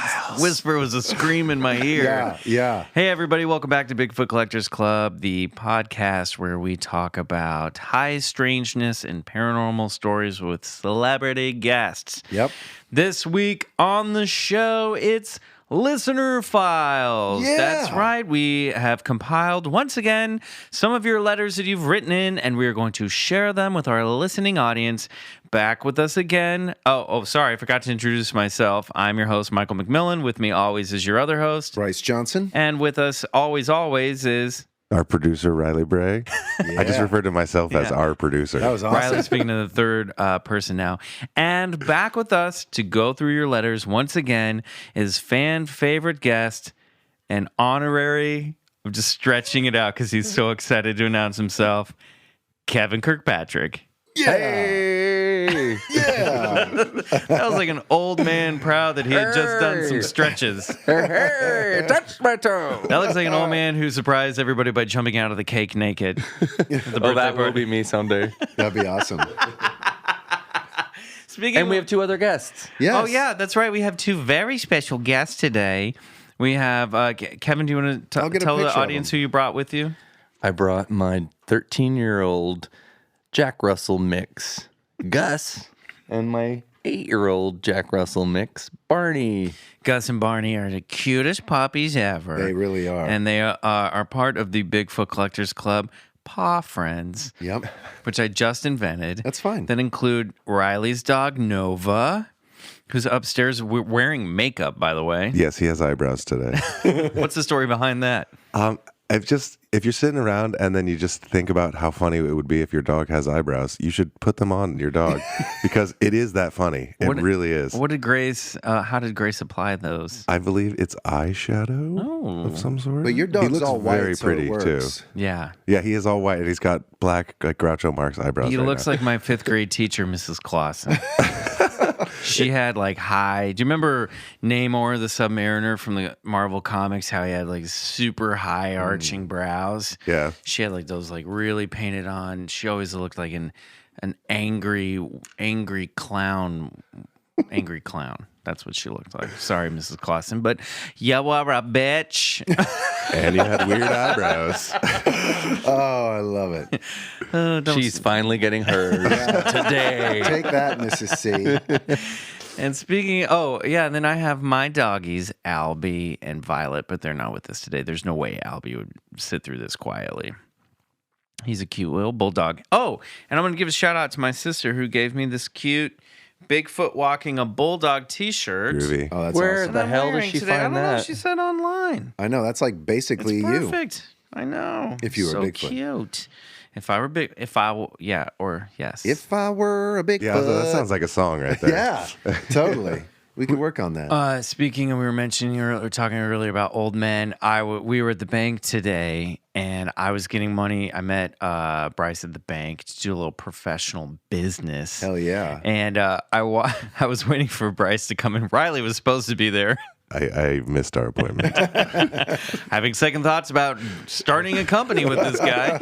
That whisper was a scream in my ear. Yeah. Hey, everybody. Welcome back to Bigfoot Collectors Club, the podcast where we talk about high strangeness and paranormal stories with celebrity guests. Yep. This week on the show, it's Listener Files. Yeah. That's right. We have compiled, once again, some of your letters that you've written in, and we are going to share them with our listening audience. Back with us again. Sorry, I forgot to introduce myself. I'm your host, Michael McMillan. With me always is your other host, Bryce Johnson. And with us always is... our producer, Riley Bray. I just referred to myself as our producer. That was awesome. Riley's speaking to the third person now. And back with us to go through your letters once again is fan favorite guest and honorary, I'm just stretching it out because he's so excited to announce himself, Kevin Kirkpatrick. Hey! Yeah. That was like an old man proud that he had just done some stretches. Hey, touch my toe. That looks like an old man who surprised everybody by jumping out of the cake naked. That will be me someday. That'd be awesome. Speaking And we have two other guests. Yes. Oh, yeah, that's right. We have two very special guests today. We have, Kevin, do you want to I'll get a tell the picture of audience them. who you brought with you? I brought my 13-year-old Jack Russell mix, Gus, and my 8-year-old Jack Russell mix, Barney. Gus and Barney are the cutest puppies ever. They really are. And they are part of the Bigfoot Collectors Club Paw Friends, Yep. which I just invented. That's fine. That include Riley's dog, Nova, who's upstairs wearing makeup, by the way. Yes, he has eyebrows today. What's the story behind that? If you're sitting around and then you just think about how funny it would be if your dog has eyebrows, you should put them on your dog because it is that funny. It really is. What did Grace, how did Grace apply those? I believe it's eyeshadow of some sort. But your dog's he looks all white, very so pretty it works. too. Yeah. Yeah, he is all white and he's got black, like Groucho Marx eyebrows. He right looks now. like my 5th grade teacher, Mrs. Clausen. She had like high. Do you remember Namor the Submariner from the Marvel Comics? How he had like super high arching brows. Yeah. She had like those like really painted on. She always looked like an angry clown. Angry clown. That's what she looked like. Sorry, Mrs. Clausen, but yeah, well, bitch. And you had weird eyebrows. Oh, I love it. She's finally getting hers today. Take that, Mrs. C. And speaking, and then I have my doggies, Albie and Violet, but they're not with us today. There's no way Albie would sit through this quietly. He's a cute little bulldog. Oh, and I'm going to give a shout out to my sister who gave me this cute Bigfoot walking a bulldog t-shirt. Groovy. Oh, that's Where awesome. the I'm hell does wearing she today. I find don't know. that? She said online. I know. That's like basically It's you. perfect. I know. If you were so Bigfoot. cute. If I were yes. If I were a Bigfoot. Yeah, that sounds like a song right there. Yeah, totally. We could work on that. Speaking of, we were talking earlier about old men. We were at the bank today, and I was getting money. I met Bryce at the bank to do a little professional business. Hell yeah. And I was waiting for Bryce to come in. Riley was supposed to be there. I missed our appointment. Having second thoughts about starting a company with this guy.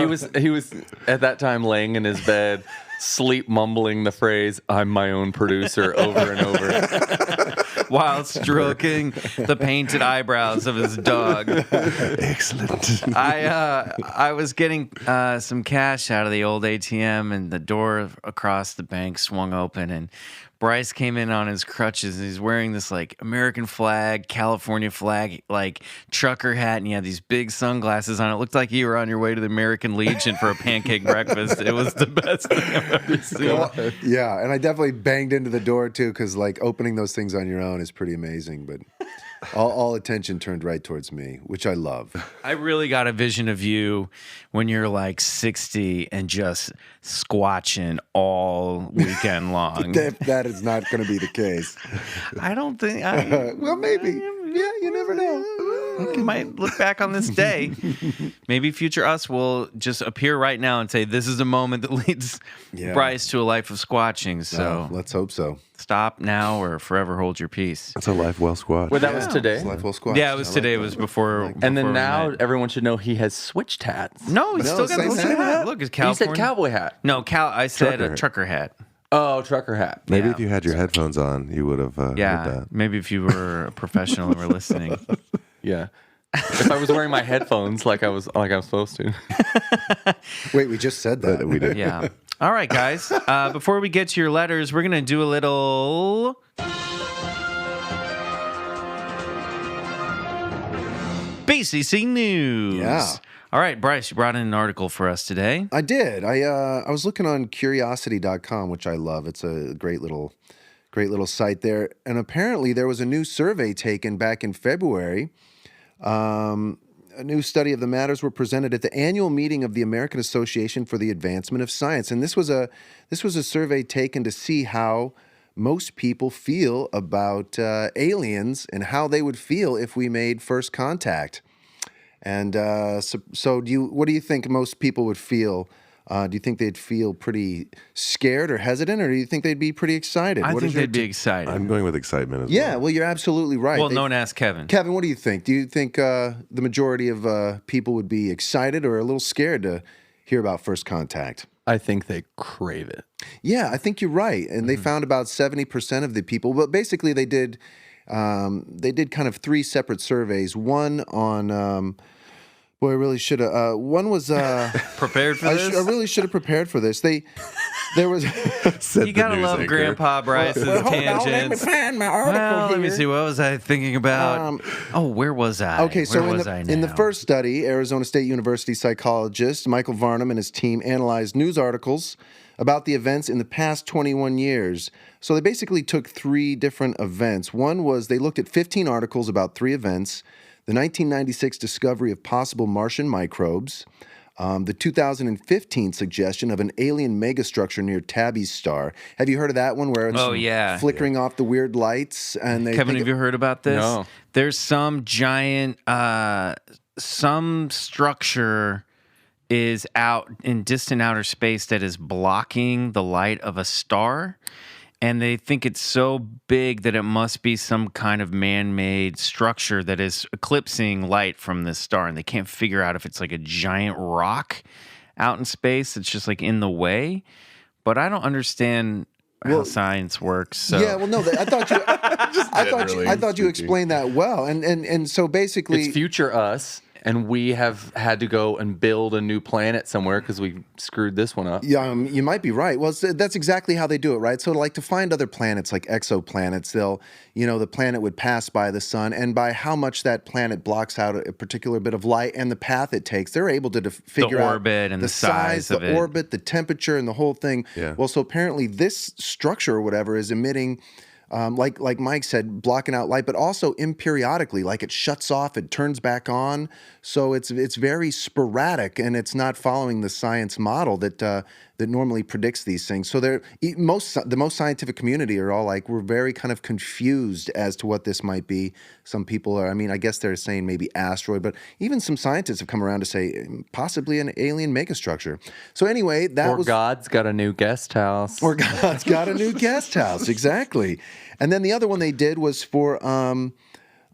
He was at that time laying in his bed, sleep mumbling the phrase, "I'm my own producer," over and over. While stroking the painted eyebrows of his dog. Excellent. I was getting some cash out of the old ATM, and the door across the bank swung open, and Bryce came in on his crutches, and he's wearing this like American flag, California flag, like trucker hat, and he had these big sunglasses on. It looked like you were on your way to the American Legion for a pancake breakfast. It was the best thing I've ever seen. Yeah, and I definitely banged into the door too, because like opening those things on your own is pretty amazing. But all attention turned right towards me, which I love. I really got a vision of you when you're like 60 and just squatching all weekend long. That is not going to be the case. I don't think. Well, maybe. Yeah, you never know. You might look back on this day. Maybe future us will just appear right now and say, this is a moment that leads Bryce to a life of squatching. So let's hope so. Stop now or forever hold your peace. That's a life well squatched. Well, that was today. It's life well squashed. Yeah, it was I like today. that. It was before. And then before we now met. everyone should know he has switched hats. No, he's No, still got the same same hat. hat. Look, it's You California. said cowboy hat. No, I said Trucker. a trucker hat. Oh, trucker hat. Maybe Yeah. if you had your headphones on, you would have heard Yeah, that. maybe if you were a professional and were listening. Yeah. If I was wearing my headphones like I was supposed to. Wait, we just said that. We did. Yeah. All right, guys. Before we get to your letters, we're gonna do a little BCC news. Yeah. All right, Bryce, you brought in an article for us today. I did. I was looking on curiosity.com, which I love. It's a great little site there. And apparently there was a new survey taken back in February. A new study of the matters were presented at the annual meeting of the American Association for the Advancement of Science. And this was a survey taken to see how most people feel about aliens and how they would feel if we made first contact. And so what do you think most people would feel? Do you think they'd feel pretty scared or hesitant, or do you think they'd be pretty excited? I think they'd be excited. I'm going with excitement as Yeah, well. well, you're absolutely right. Well, no one asked Kevin. Kevin, what do you think? Do you think the majority of people would be excited or a little scared to hear about first contact? I think they crave it. Yeah, I think you're right. And they found about 70% of the people. But basically, they did kind of three separate surveys. One on boy, I really should have. One was Prepared for this? I really should have prepared for this. There was. Said You the gotta news love anchor. Grandpa Bryce's Hold on, let me tangents. find my article Well, let me here. see. What was I thinking about? Where was I? Okay, so Where was I in the now? first study, Arizona State University psychologist Michael Varnum and his team analyzed news articles about the events in the past 21 years. So they basically took three different events. One was they looked at 15 articles about three events: the 1996 discovery of possible Martian microbes, the 2015 suggestion of an alien megastructure near Tabby's star. Have you heard of that one where it's Oh, yeah. flickering off the weird lights? And they Kevin, think have you heard about this? No. There's some giant, some structure is out in distant outer space that is blocking the light of a star. And they think it's so big that it must be some kind of man-made structure that is eclipsing light from this star. And they can't figure out if it's like a giant rock out in space that's just like in the way. But I don't understand how science works. So. Yeah, well, no, I thought you explained that well, and so basically, It's future us, and we have had to go and build a new planet somewhere because we screwed this one up. you might be right. Well, that's exactly how they do it, right? So, like to find other planets, like exoplanets, the planet would pass by the sun, and by how much that planet blocks out a particular bit of light and the path it takes, they're able to figure out orbit and the size of the it. orbit, the temperature, and the whole thing. Yeah. Well, so apparently this structure or whatever is emitting. Like Mike said, blocking out light, but also imperiodically, like it shuts off, it turns back on. So it's very sporadic, and it's not following the science model that normally predicts these things. So the most scientific community are all like, we're very kind of confused as to what this might be. Some people are, I guess they're saying maybe asteroid, but even some scientists have come around to say possibly an alien megastructure. So anyway, Or God's got a new guest house. Or God's got a new guest house, exactly. And then the other one they did was for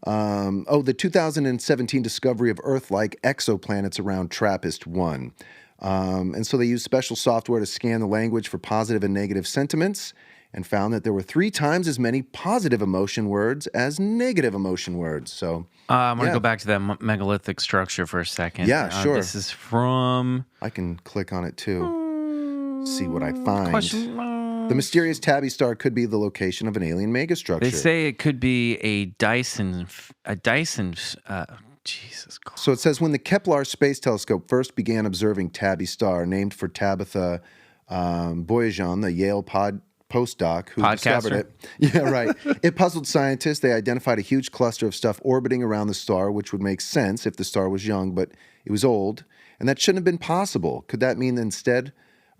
the 2017 discovery of Earth-like exoplanets around TRAPPIST-1. And so they used special software to scan the language for positive and negative sentiments, and found that there were 3 times as many positive emotion words as negative emotion words. So I'm going to yeah. go back to that megalithic structure for a second. Yeah, sure. This is from... I can click on it too. See what I find. Question mark. The mysterious Tabby star could be the location of an alien megastructure. They say it could be a Dyson, Jesus Christ. So it says, when the Kepler Space Telescope first began observing Tabby star, named for Tabitha Boyajian, the Yale postdoc who discovered it. Yeah, right. It puzzled scientists. They identified a huge cluster of stuff orbiting around the star, which would make sense if the star was young, but it was old, and that shouldn't have been possible. Could that mean that instead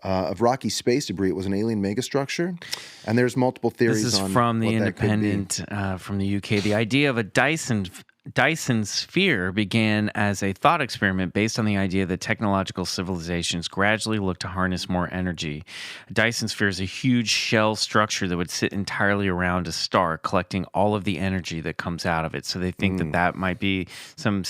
of rocky space debris, it was an alien megastructure? And there's multiple theories This is on from the what that could be. Independent from the UK. The idea of a Dyson Dyson Sphere began as a thought experiment based on the idea that technological civilizations gradually look to harness more energy. A Dyson Sphere is a huge shell structure that would sit entirely around a star, collecting all of the energy that comes out of it. So they think that might be some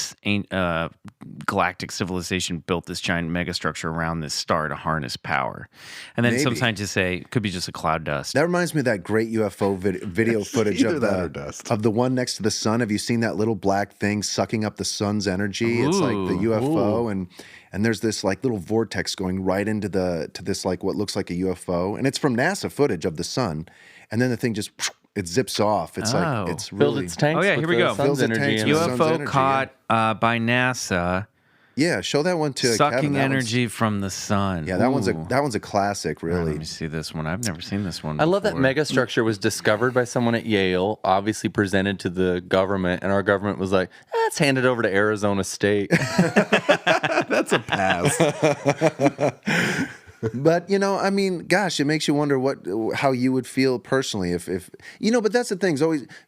galactic civilization built this giant megastructure around this star to harness power. And then some scientists say it could be just a cloud dust. That reminds me of that great UFO video footage of the one next to the sun. Have you seen that little black thing sucking up the sun's energy? It's like the UFO, and there's this like little vortex going right into this like what looks like a UFO, and it's from NASA footage of the sun, and then the thing just it zips off. It's like it's really filled its tanks. Oh yeah, here we go. Sun's energy. UFO caught by NASA. Yeah, show that one to sucking Kevin. energy from the sun. Yeah, that one's a classic, really. Let me see this one. I've never seen this one I love that before. megastructure was discovered by someone at Yale, obviously presented to the government, and our government was like, let's hand it over to Arizona State. That's a pass. But I mean, gosh, it makes you wonder how you would feel personally if But that's the thing.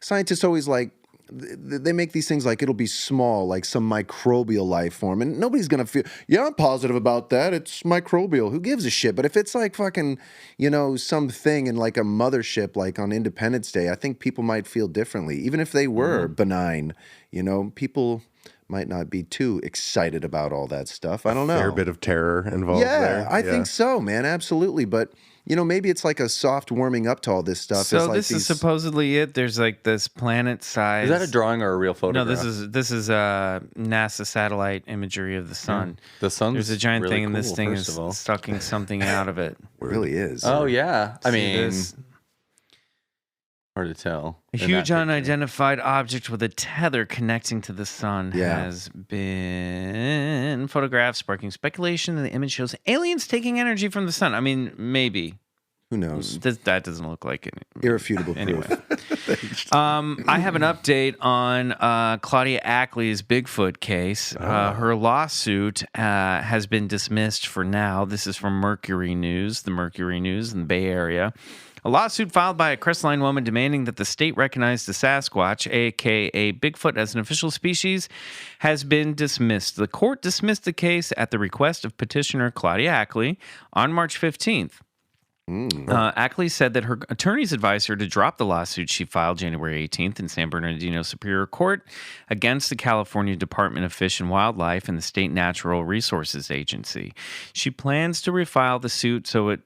Scientists always like. They make these things like it'll be small, like some microbial life form, and nobody's gonna feel. Yeah, I'm positive about that. It's microbial. Who gives a shit? But if it's like fucking, something in like a mothership, like on Independence Day, I think people might feel differently, even if they were benign. People might not be too excited about all that stuff. I don't know. Fair bit of terror involved there. Yeah, I think so, man. Absolutely, but. Maybe it's like a soft warming up to all this stuff. So this is supposedly it. There's like this planet-sized. Is that a drawing or a real photograph? No, this is NASA satellite imagery of the sun. The sun's There's a giant really thing, and this cool, thing first is of all. sucking something out of it. It really is. Oh yeah, I mean, this? hard to tell. A huge unidentified object with a tether connecting to the sun has been photographed, sparking speculation that the image shows aliens taking energy from the sun. I mean, maybe. Who knows? That doesn't look like it. Irrefutable Anyway. proof. I have an update on Claudia Ackley's Bigfoot case. Her lawsuit has been dismissed for now. This is from Mercury News, the Mercury News in the Bay Area. A lawsuit filed by a Crestline woman demanding that the state recognize the Sasquatch, a.k.a. Bigfoot, as an official species, has been dismissed. The court dismissed the case at the request of petitioner Claudia Ackley on March 15th. Ackley said that her attorneys advised her to drop the lawsuit she filed January 18th in San Bernardino Superior Court against the California Department of Fish and Wildlife and the State Natural Resources Agency. She plans to refile the suit so it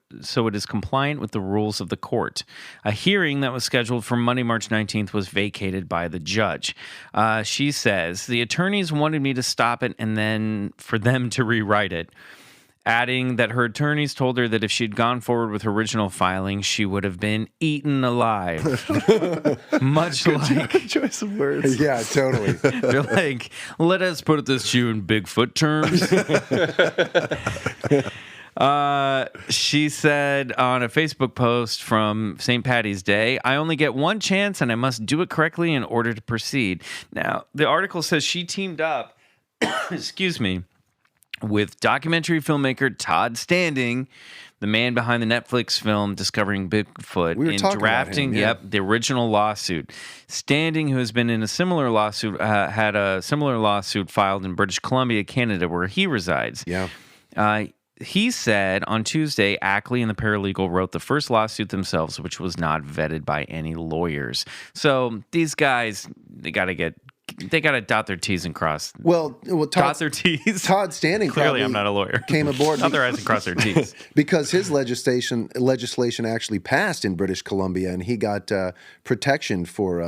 is compliant with the rules of the court. A hearing that was scheduled for Monday, March 19th was vacated by the judge. She says, the attorneys wanted me to stop it and then for them to rewrite it, adding that her attorneys told her that if she'd gone forward with her original filing, she would have been eaten alive. Much like... Good choice of words. Yeah, totally. They're like, let us put this to you in Bigfoot terms. She said on a Facebook post from St. Paddy's Day, I only get one chance and I must do it correctly in order to proceed. Now, the article says she teamed up, excuse me, with documentary filmmaker Todd Standing, the man behind the Netflix film Discovering Bigfoot, We were in talking about drafting him, yeah. the original lawsuit. Standing, who has been in a similar lawsuit, had a similar lawsuit filed in British Columbia, Canada, where he resides. Yeah. He said on Tuesday, Ackley and the paralegal wrote the first lawsuit themselves, which was not vetted by any lawyers. So these guys, they got to dot their T's and cross. Well, Dot their T's. Todd Standing Clearly, probably I'm not a lawyer. Came aboard Dot their I's and cross their T's. because his legislation actually passed in British Columbia, and he got protection for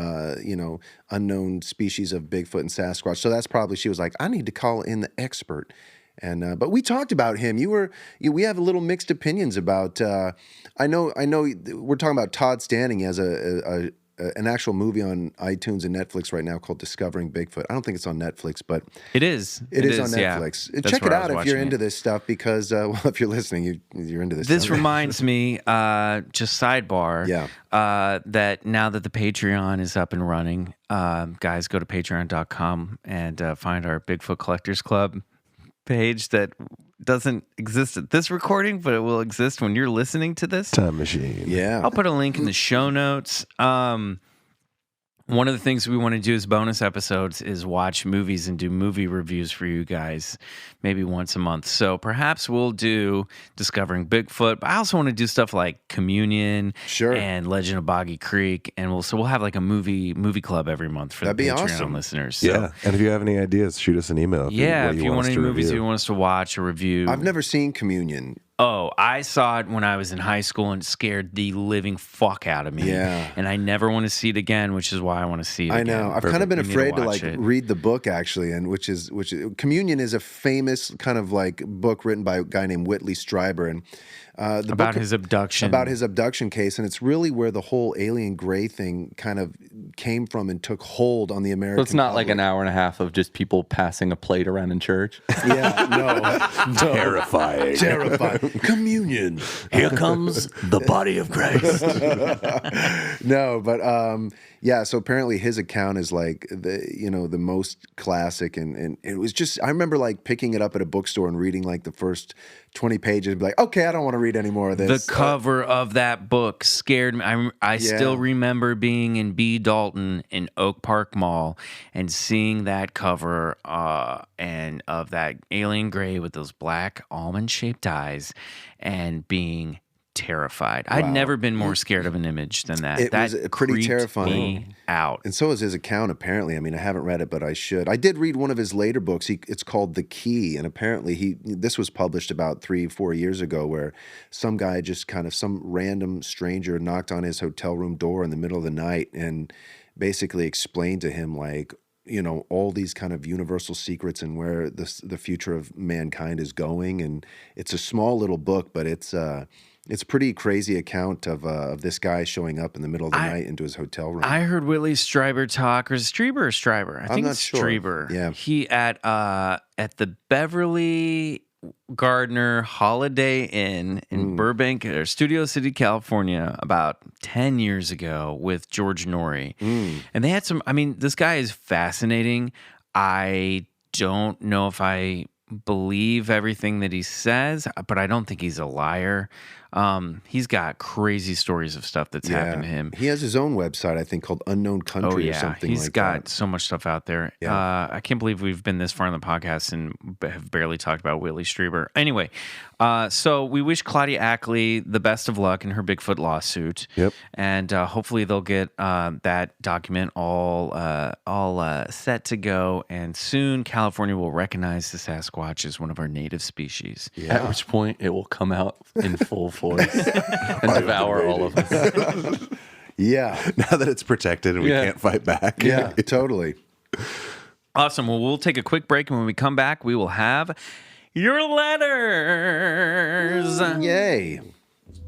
unknown species of Bigfoot and Sasquatch. So that's probably, she was like, I need to call in the expert. And but we talked about him. We have a little mixed opinions about. I know. We're talking about Todd Standing. He has an actual movie on iTunes and Netflix right now called Discovering Bigfoot. I don't think it's on Netflix, but It is. it is on Netflix. Yeah. Check That's it where I was out if you're watching into it. this stuff because, if you're listening, you're into this. This stuff. reminds me, just sidebar, that now that the Patreon is up and running, guys, go to patreon.com and find our Bigfoot Collectors Club page that doesn't exist at this recording, but it will exist when you're listening to this. Time machine. Yeah. I'll put a link in the show notes. one of the things we want to do as bonus episodes is watch movies and do movie reviews for you guys, maybe once a month. So perhaps we'll do Discovering Bigfoot, but I also want to do stuff like Communion and Legend of Boggy Creek, and we'll have like a movie club every month for the Patreon listeners. So, yeah, and if you have any ideas, shoot us an email. If you want any movies you want us to watch or review. I've never seen Communion. Oh, I saw it when I was in high school and it scared the living fuck out of me. Yeah. And I never want to see it again, which is why I want to see it again. I know. I've kind of been afraid to like read the book actually, and which is Communion is a famous kind of like book written by a guy named Whitley Strieber, and about his abduction case, and it's really where the whole alien gray thing kind of came from and took hold on the American. So it's not public. like an hour and a half of just people passing a plate around in church. Yeah, no. Terrifying. Communion. Here comes the body of Christ. No, but yeah. So apparently his account is like the most classic, and it was just I remember like picking it up at a bookstore and reading like the first 20 pages and be like, okay, I don't want to read any more of this. The cover of that book scared me. I still remember being in B. Dalton in Oak Park Mall and seeing that cover and of that alien gray with those black almond-shaped eyes and being terrified. Wow. I'd never been more scared of an image than that. That was pretty terrifying. Me out. And so is his account, apparently. I mean, I haven't read it, but I should. I did read one of his later books. It's called The Key, and apparently this was published about 3-4 years ago, where some guy some random stranger knocked on his hotel room door in the middle of the night and basically explained to him like, all these kind of universal secrets and where the future of mankind is going. And it's a small little book, but it's a pretty crazy account of this guy showing up in the middle of the night into his hotel room. I heard Whitley Strieber talk, or Strieber or Stryber? I think it's sure. Strieber. Yeah. He at the Beverly Gardner Holiday Inn in Burbank, or Studio City, California, about 10 years ago with George Norrie. And they had this guy is fascinating. I don't know if I believe everything that he says, but I don't think he's a liar. He's got crazy stories of stuff that's happened to him. He has his own website, I think, called Unknown Country or something like that. He's got so much stuff out there. Yeah. I can't believe we've been this far in the podcast and have barely talked about Whitley Strieber. Anyway, so we wish Claudia Ackley the best of luck in her Bigfoot lawsuit. Yep. And hopefully they'll get that document all set to go. And soon California will recognize the Sasquatch as one of our native species. Yeah. At which point it will come out in full force and devour all of us. Yeah. Now that it's protected and we can't fight back. Yeah, totally. Awesome. Well, we'll take a quick break, and when we come back, we will have your letters. Yay.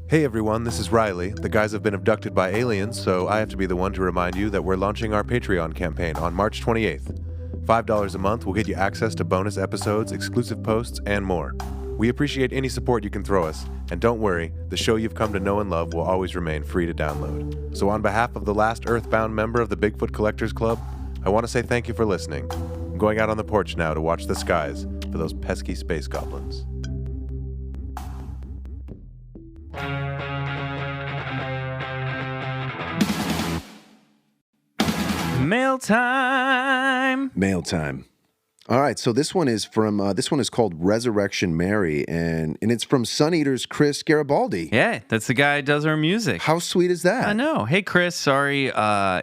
Hey everyone, this is Riley. The guys have been abducted by aliens, so I have to be the one to remind you that we're launching our Patreon campaign on March 28th. $5 a month will get you access to bonus episodes, exclusive posts, and more. We appreciate any support you can throw us, and don't worry, the show you've come to know and love will always remain free to download. So on behalf of the last Earthbound member of the Bigfoot Collectors Club, I want to say thank you for listening. I'm going out on the porch now to watch the skies for those pesky space goblins. Mail time. Mail time. All right, so this one is called Resurrection Mary, and it's from Suneaters Chris Garibaldi. Yeah, that's the guy who does our music. How sweet is that? I know. Hey, Chris, sorry.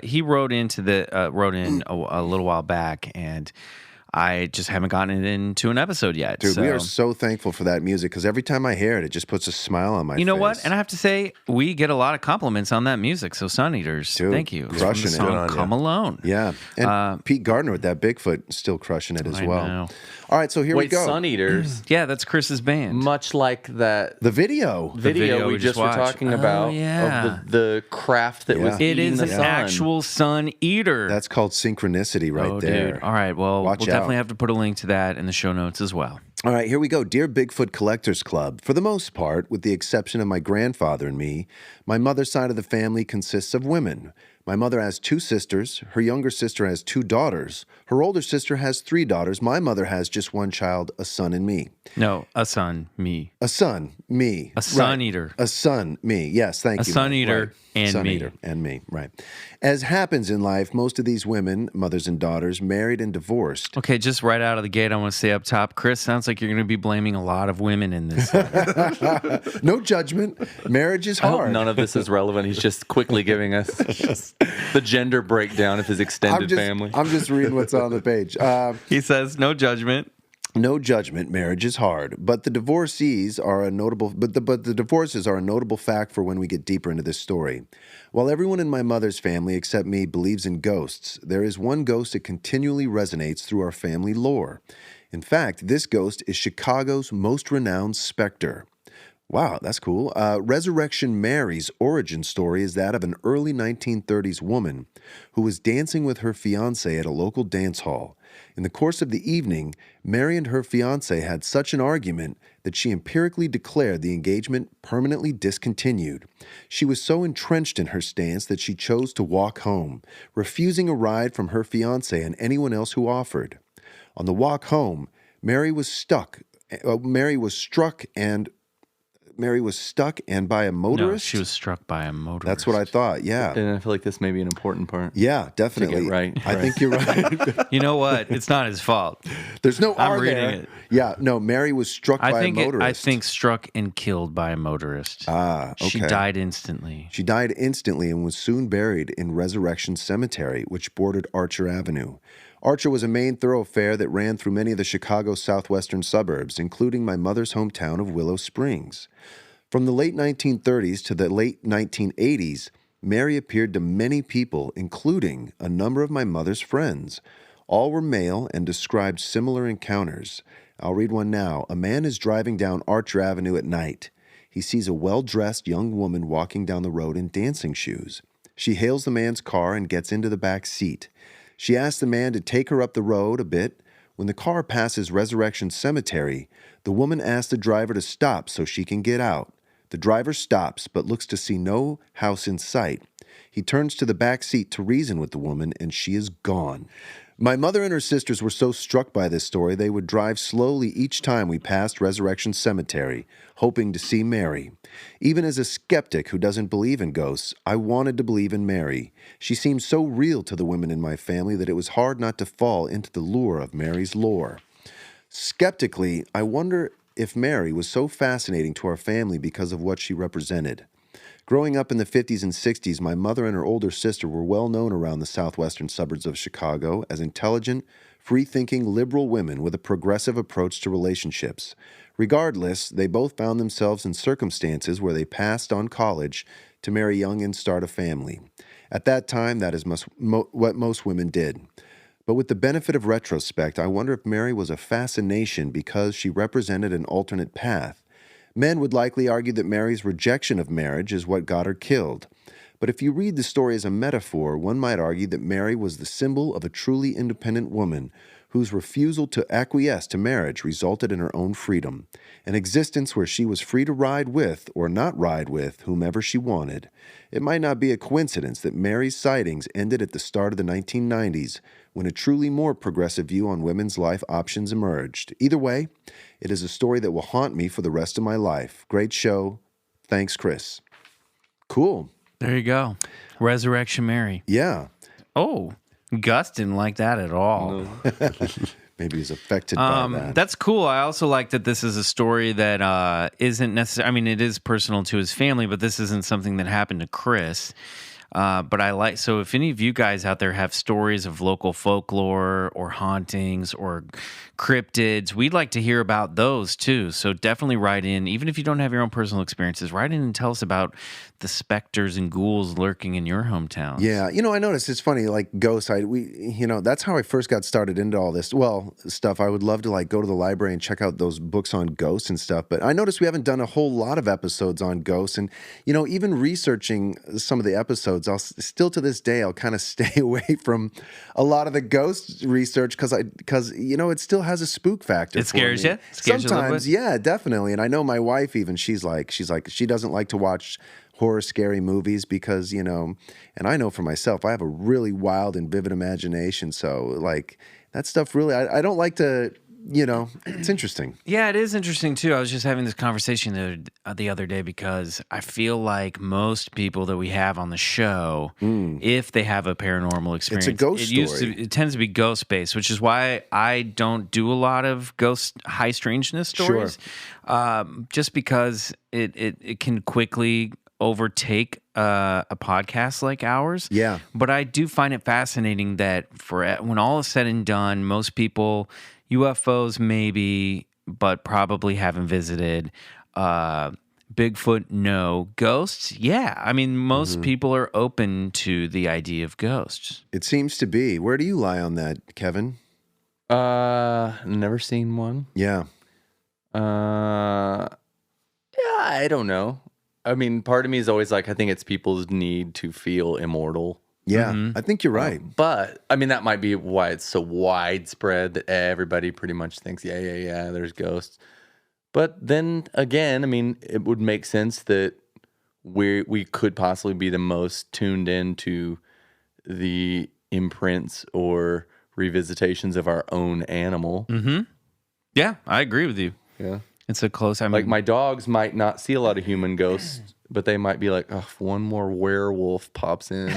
He wrote in a little while back, and I just haven't gotten it into an episode yet. Dude, we are so thankful for that music, because every time I hear it, it just puts a smile on my face. You know what? And I have to say, we get a lot of compliments on that music. So Suneaters, thank you. Crushing it. Song, Come Alone. Yeah. And Pete Gardner with that Bigfoot still crushing it as well. Know. All right, so here we go. Suneaters. Yeah, that's Chris's band. Much like that The video we just were talking about of the craft that was It eating is the an sun. actual sun eater. That's called synchronicity right there. Dude. All right, well, Watch we'll out. definitely have to put a link to that in the show notes as well. All right, here we go. Dear Bigfoot Collectors Club, for the most part, with the exception of my grandfather and me, my mother's side of the family consists of women. My mother has 2 sisters. Her younger sister has 2 daughters. Her older sister has 3 daughters. My mother has just 1 child, a son and me. No, a son, me. A son, me. A son eater. A son, me. Yes, thank you. A son eater Right. and Son me. eater and me, right. As happens in life, most of these women, mothers and daughters, married and divorced. Okay, just right out of the gate, I want to say up top, Chris, sounds like you're going to be blaming a lot of women in this. No judgment. Marriage is I hope hard. none of this is relevant. He's just quickly giving us the gender breakdown of his extended family. I'm just reading what's on the page. He says, no judgment. No judgment. Marriage is hard, but the divorcees are a notable. But the divorces are a notable fact for when we get deeper into this story. While everyone in my mother's family except me believes in ghosts, there is one ghost that continually resonates through our family lore. In fact, this ghost is Chicago's most renowned specter. Wow, that's cool. Resurrection Mary's origin story is that of an early 1930s woman who was dancing with her fiancé at a local dance hall. In the course of the evening, Mary and her fiancé had such an argument that she empirically declared the engagement permanently discontinued. She was so entrenched in her stance that she chose to walk home, refusing a ride from her fiancé and anyone else who offered. On the walk home, Mary was struck and by a motorist. No, she was struck by a motorist. That's what I thought. Yeah. And I feel like this may be an important part. Yeah, definitely. right. I think you're right. You know what? It's not his fault. There's no I'm R reading there. it. Yeah, no, Mary was struck by a motorist. I think struck and killed by a motorist. Ah, okay. She died instantly. She died instantly and was soon buried in Resurrection Cemetery, which bordered Archer Avenue. Archer was a main thoroughfare that ran through many of the Chicago southwestern suburbs, including my mother's hometown of Willow Springs. From the late 1930s to the late 1980s, Mary appeared to many people, including a number of my mother's friends. All were male and described similar encounters. I'll read one now. A man is driving down Archer Avenue at night. He sees a well-dressed young woman walking down the road in dancing shoes. She hails the man's car and gets into the back seat. She asks the man to take her up the road a bit. When the car passes Resurrection Cemetery, the woman asks the driver to stop so she can get out. The driver stops but looks to see no house in sight. He turns to the back seat to reason with the woman, and she is gone. My mother and her sisters were so struck by this story they would drive slowly each time we passed Resurrection Cemetery, hoping to see Mary. Even as a skeptic who doesn't believe in ghosts, I wanted to believe in Mary. She seemed so real to the women in my family that it was hard not to fall into the lure of Mary's lore. Skeptically, I wonder if Mary was so fascinating to our family because of what she represented. Growing up in the 50s and 60s, my mother and her older sister were well known around the southwestern suburbs of Chicago as intelligent, free-thinking, liberal women with a progressive approach to relationships. Regardless, they both found themselves in circumstances where they passed on college to marry young and start a family. At that time, that is what most women did. But with the benefit of retrospect, I wonder if Mary was a fascination because she represented an alternate path. Men would likely argue that Mary's rejection of marriage is what got her killed. But if you read the story as a metaphor, one might argue that Mary was the symbol of a truly independent woman whose refusal to acquiesce to marriage resulted in her own freedom, an existence where she was free to ride with or not ride with whomever she wanted. It might not be a coincidence that Mary's sightings ended at the start of the 1990s, when a truly more progressive view on women's life options emerged. Either way, it is a story that will haunt me for the rest of my life. Great show. Thanks, Chris. Cool. There you go. Resurrection Mary. Yeah. Oh, Gus didn't like that at all. Maybe he's affected by that. That's cool. I also like that this is a story that isn't necessarily, I mean, it is personal to his family, but this isn't something that happened to Chris. But I like, so if any of you guys out there have stories of local folklore or hauntings or cryptids, we'd like to hear about those too. So definitely write in, even if you don't have your own personal experiences, write in and tell us about the specters and ghouls lurking in your hometown. Yeah, I noticed it's funny, like ghosts. That's how I first got started into all this. Well, stuff. I would love to go to the library and check out those books on ghosts and stuff. But I noticed we haven't done a whole lot of episodes on ghosts, and even researching some of the episodes, I'll still to this day I'll kind of stay away from a lot of the ghost research because it still has a spook factor. It scares for me. you? Scares you a little Sometimes, bit? yeah, definitely. And I know my wife even. She's like she doesn't like to watch horror scary movies because, you know, and I know for myself, I have a really wild and vivid imagination. So like that stuff really, I don't like to, you know, it's interesting. Yeah, it is interesting too. I was just having this conversation the other day because I feel like most people that we have on the show, if they have a paranormal experience, It's a ghost story. It tends to be ghost based, which is why I don't do a lot of ghost high strangeness stories. Just because it can quickly overtake a podcast like ours. Yeah. But I do find it fascinating that when all is said and done, most people, UFOs maybe, but probably haven't visited. Bigfoot, no. Ghosts, yeah. I mean, most people are open to the idea of ghosts. It seems to be. Where do you lie on that, Kevin? Never seen one. Yeah. Yeah, I don't know. I mean, part of me is always like, I think it's people's need to feel immortal. Yeah, I think you're right. But, I mean, that might be why it's so widespread that everybody pretty much thinks, yeah, there's ghosts. But then again, I mean, it would make sense that we could possibly be the most tuned in to the imprints or revisitations of our own animal. Yeah, I agree with you. Yeah. It's a close. I mean, Like my dogs might not see a lot of human ghosts, but they might be like, oh, if one more werewolf pops in.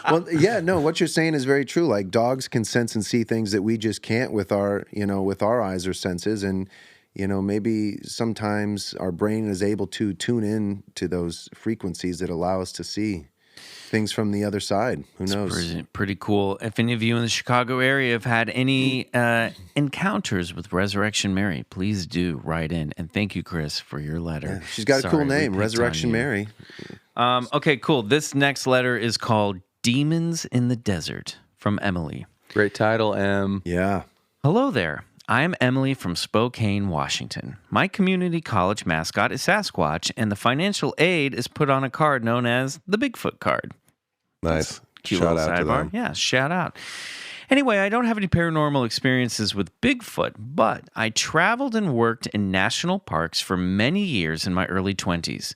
Well, yeah, no, what you're saying is very true. Like dogs can sense and see things that we just can't with our, you know, with our eyes or senses. And, you know, maybe sometimes our brain is able to tune in to those frequencies that allow us to see things from the other side. Who knows? pretty cool. If any of you in the Chicago area have had any encounters with Resurrection Mary, please do write in. And thank you, Chris, for your letter. She's got a Sorry, cool we name, picked Resurrection on you. Mary. Okay, cool. This next letter is called Demons in the Desert from Emily. Great title, Em. Yeah. Hello there. I'm Emily from Spokane, Washington. My community college mascot is Sasquatch, and the financial aid is put on a card known as the Bigfoot card. Nice. Cute Shout little out to sidebar. them. Yeah, shout out. Anyway, I don't have any paranormal experiences with Bigfoot, but I traveled and worked in national parks for many years in my early 20s.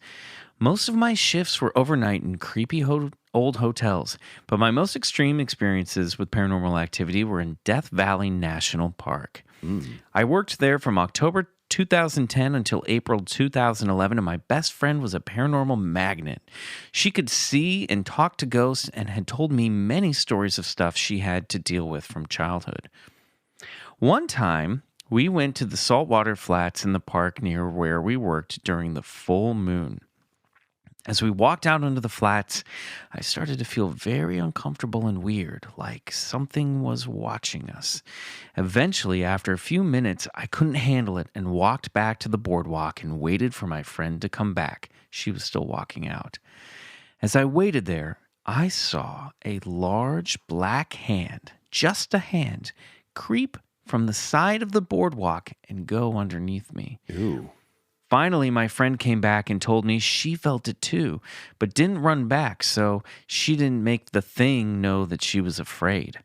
Most of my shifts were overnight in creepy old hotels, but my most extreme experiences with paranormal activity were in Death Valley National Park. I worked there from October 2010 until April 2011, and my best friend was a paranormal magnet. She could see and talk to ghosts and had told me many stories of stuff she had to deal with from childhood. One time, we went to the saltwater flats in the park near where we worked during the full moon. As we walked out onto the flats, I started to feel very uncomfortable and weird, like something was watching us. Eventually, after a few minutes, I couldn't handle it and walked back to the boardwalk and waited for my friend to come back. She was still walking out. As I waited there, I saw a large black hand, just a hand, creep from the side of the boardwalk and go underneath me. Ooh. Finally, my friend came back and told me she felt it too, but didn't run back, so she didn't make the thing know that she was afraid.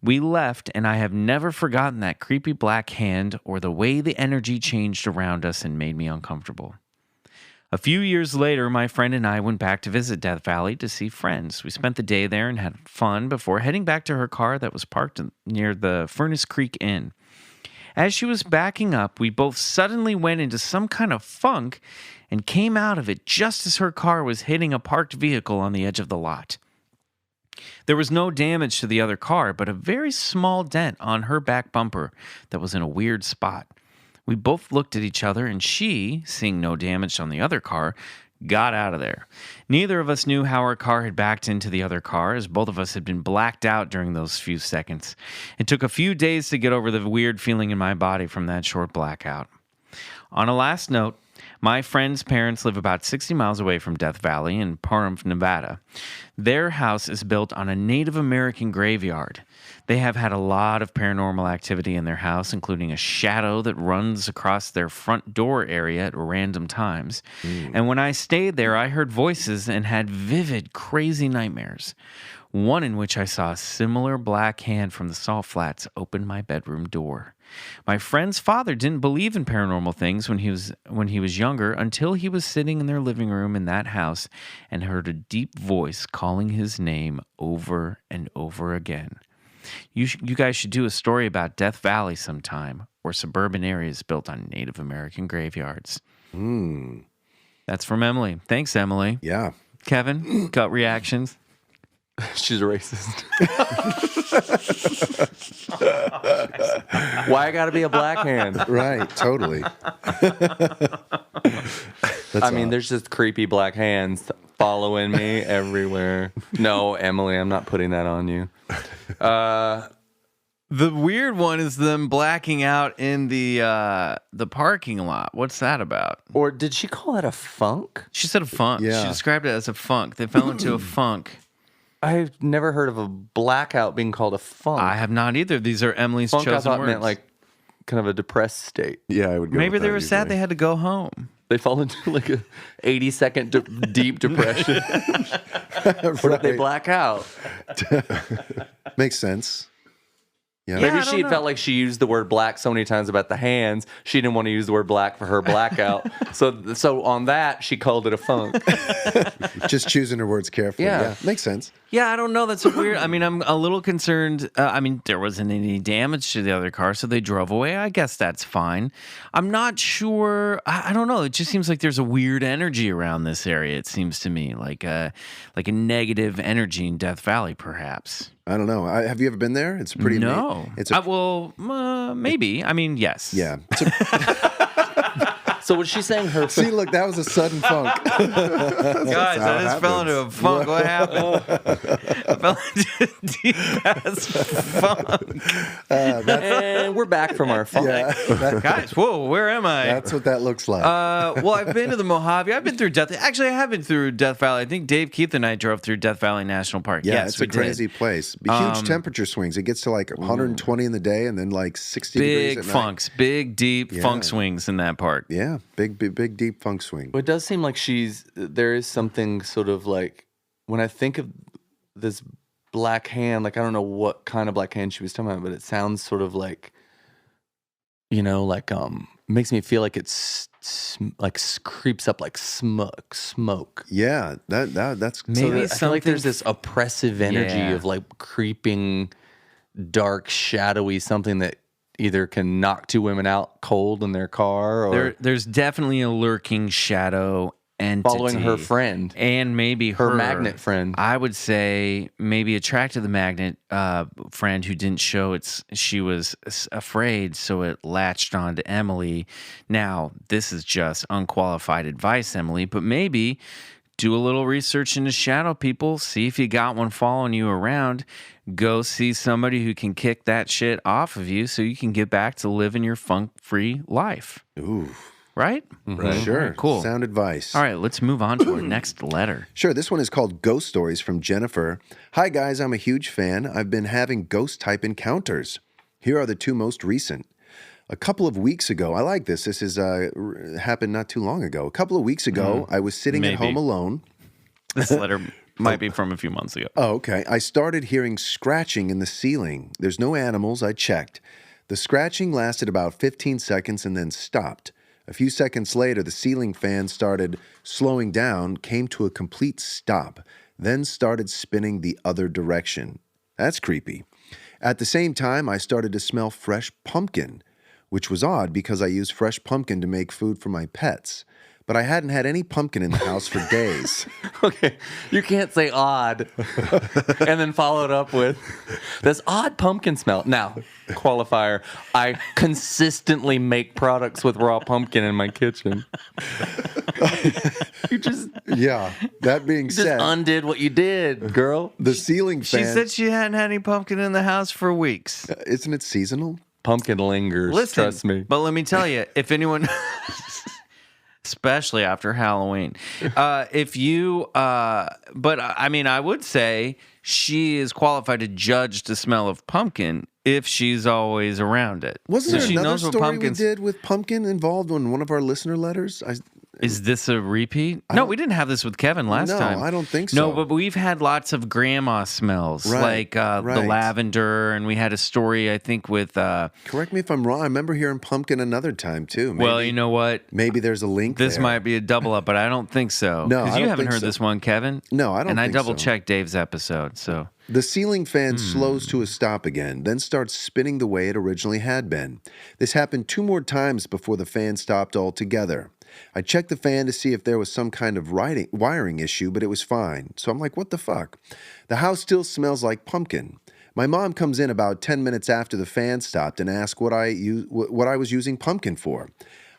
We left, and I have never forgotten that creepy black hand or the way the energy changed around us and made me uncomfortable. A few years later, my friend and I went back to visit Death Valley to see friends. We spent the day there and had fun before heading back to her car that was parked near the Furnace Creek Inn. As she was backing up, we both suddenly went into some kind of funk and came out of it just as her car was hitting a parked vehicle on the edge of the lot. There was no damage to the other car, but a very small dent on her back bumper that was in a weird spot. We both looked at each other, and she, seeing no damage on the other car, got out of there. Neither of us knew how our car had backed into the other car, as both of us had been blacked out during those few seconds. It took a few days to get over the weird feeling in my body from that short blackout. On a last note, my friend's parents live about 60 miles away from Death Valley in Pahrump, Nevada. Their house is built on a Native American graveyard. They have had a lot of paranormal activity in their house, including a shadow that runs across their front door area at random times. And when I stayed there, I heard voices and had vivid, crazy nightmares. one in which I saw a similar black hand from the salt flats open my bedroom door. My friend's father didn't believe in paranormal things when he was younger until he was sitting in their living room in that house and heard a deep voice calling his name over and over again. You guys should do a story about Death Valley sometime, or suburban areas built on Native American graveyards. That's from Emily. Thanks, Emily. Yeah. Kevin, gut reactions? She's a racist. Why I gotta be a black hand? Right, totally. I mean, there's just creepy black hands following me everywhere. No, Emily, I'm not putting that on you. The weird one is them blacking out in the parking lot. What's that about? Or did she call that a funk? She said a funk. Yeah. She described it as a funk. They fell into a funk. I've never heard of a blackout being called a funk. I have not either. These are Emily's Funk, chosen I thought words. meant like kind of a depressed state. Yeah, I would go Maybe with they that were sad usually. they had to go home. They fall into like a 80-second deep depression. What if they black out? Makes sense. Yeah. Yeah. I Maybe don't she know. felt like she used the word black so many times about the hands, she didn't want to use the word black for her blackout. so on that, she called it a funk. Just choosing her words carefully. Yeah. Yeah. Makes sense. Yeah, I don't know. That's a weird. I mean, I'm a little concerned. There wasn't any damage to the other car, so they drove away. I guess that's fine. I'm not sure. I don't know. It just seems like there's a weird energy around this area. It seems to me like a negative energy in Death Valley, perhaps. I don't know. Have you ever been there? It's pretty. No. It's maybe. I mean, yes. yeah. So was she saying her See, look, that was a sudden funk. Guys, I just fell into a funk. What happened? I fell into a deep ass funk. and we're back from our funk. Guys, whoa, where am I? That's what that looks like. Well, I've been to the Mojave. I've been through Death. Actually, I have been through Death Valley. I think Dave Keith and I drove through Death Valley National Park. yeah, Yes, it's we a crazy did. place. Huge temperature swings. It gets to like 120 in the day and then like 60 Big degrees at funks, big deep Yeah. funk swings in that park. night. Yeah, big deep funk swing. But it does seem like there is something sort of like, when I think of this black hand, like I don't know what kind of black hand she was talking about, but it sounds sort of like, makes me feel like it's creeps up like smoke. Yeah, that's Maybe I feel like there's something- this oppressive energy Yeah. of like creeping, dark, shadowy something that either can knock two women out cold in their car or There's definitely a lurking shadow entity following her friend, and maybe her magnet friend. I would say maybe attracted the magnet friend who didn't show she was afraid, so it latched on to Emily. Now, this is just unqualified advice, Emily, but maybe do a little research into shadow people, see if you got one following you around. Go see somebody who can kick that shit off of you so you can get back to living your funk-free life. Ooh, Right? right. Sure. All right, cool. Sound advice. All right, let's move on to our next letter. Sure, this one is called Ghost Stories from Jennifer. Hi, guys, I'm a huge fan. I've been having ghost-type encounters. Here are the two most recent. A couple of weeks ago, I like this. This is happened not too long ago. A couple of weeks ago, I was sitting at Maybe. home alone. This letter might be from a few months ago. Oh, okay. I started hearing scratching in the ceiling. There's no animals. I checked. The scratching lasted about 15 seconds and then stopped. A few seconds later, the ceiling fan started slowing down, came to a complete stop, then started spinning the other direction. That's creepy. At the same time, I started to smell fresh pumpkin, which was odd because I use fresh pumpkin to make food for my pets. But I hadn't had any pumpkin in the house for days. Okay, you can't say odd and then follow it up with this odd pumpkin smell. Now, qualifier, I consistently make products with raw pumpkin in my kitchen. You just Yeah, that being said, undid what you did, girl. the ceiling She fan, said she hadn't had any pumpkin in the house for weeks. isn't it seasonal? Pumpkin lingers, Listen, trust me. But let me tell you, if anyone, especially after Halloween, I would say she is qualified to judge the smell of pumpkin if she's always around it. Wasn't So there she another knows what story we pumpkins- did with pumpkin involved in one of our listener letters? Is this a repeat? No, we didn't have this with Kevin last time. No, I don't think so. No, but we've had lots of grandma smells, like the lavender, and we had a story, I think, with... Correct me if I'm wrong. I remember hearing pumpkin another time, too. Maybe, well, you know what? Maybe there's a link This there. might be a double up, but I don't think so. No, because I you don't haven't think heard so. this one, Kevin. No, I don't And I think so. double-checked Dave's episode, so... The ceiling fan slows to a stop again, then starts spinning the way it originally had been. This happened 2 more times before the fan stopped altogether. I checked the fan to see if there was some kind of wiring issue, but it was fine. So I'm like, what the fuck? The house still smells like pumpkin. My mom comes in about 10 minutes after the fan stopped and asked what I was using pumpkin for.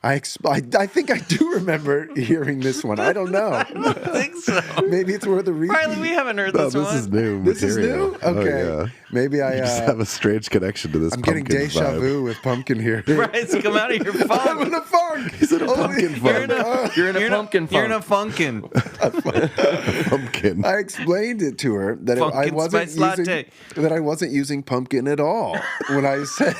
I think I do remember hearing this one. I don't know. I don't think so. Maybe it's worth a read. Riley, we haven't heard this one. This is new This material. is new? Okay. Oh, yeah. Maybe I You just have a strange connection to this I'm getting pumpkin deja vibe. vu with pumpkin here. Bryce, come out of your funk. I'm in a funk. He's in a pumpkin funk. You're in a pumpkin You're in a funk. funkin'. Pumpkin. I explained it to her that Pumpkin spice latte. I wasn't using pumpkin at all when I said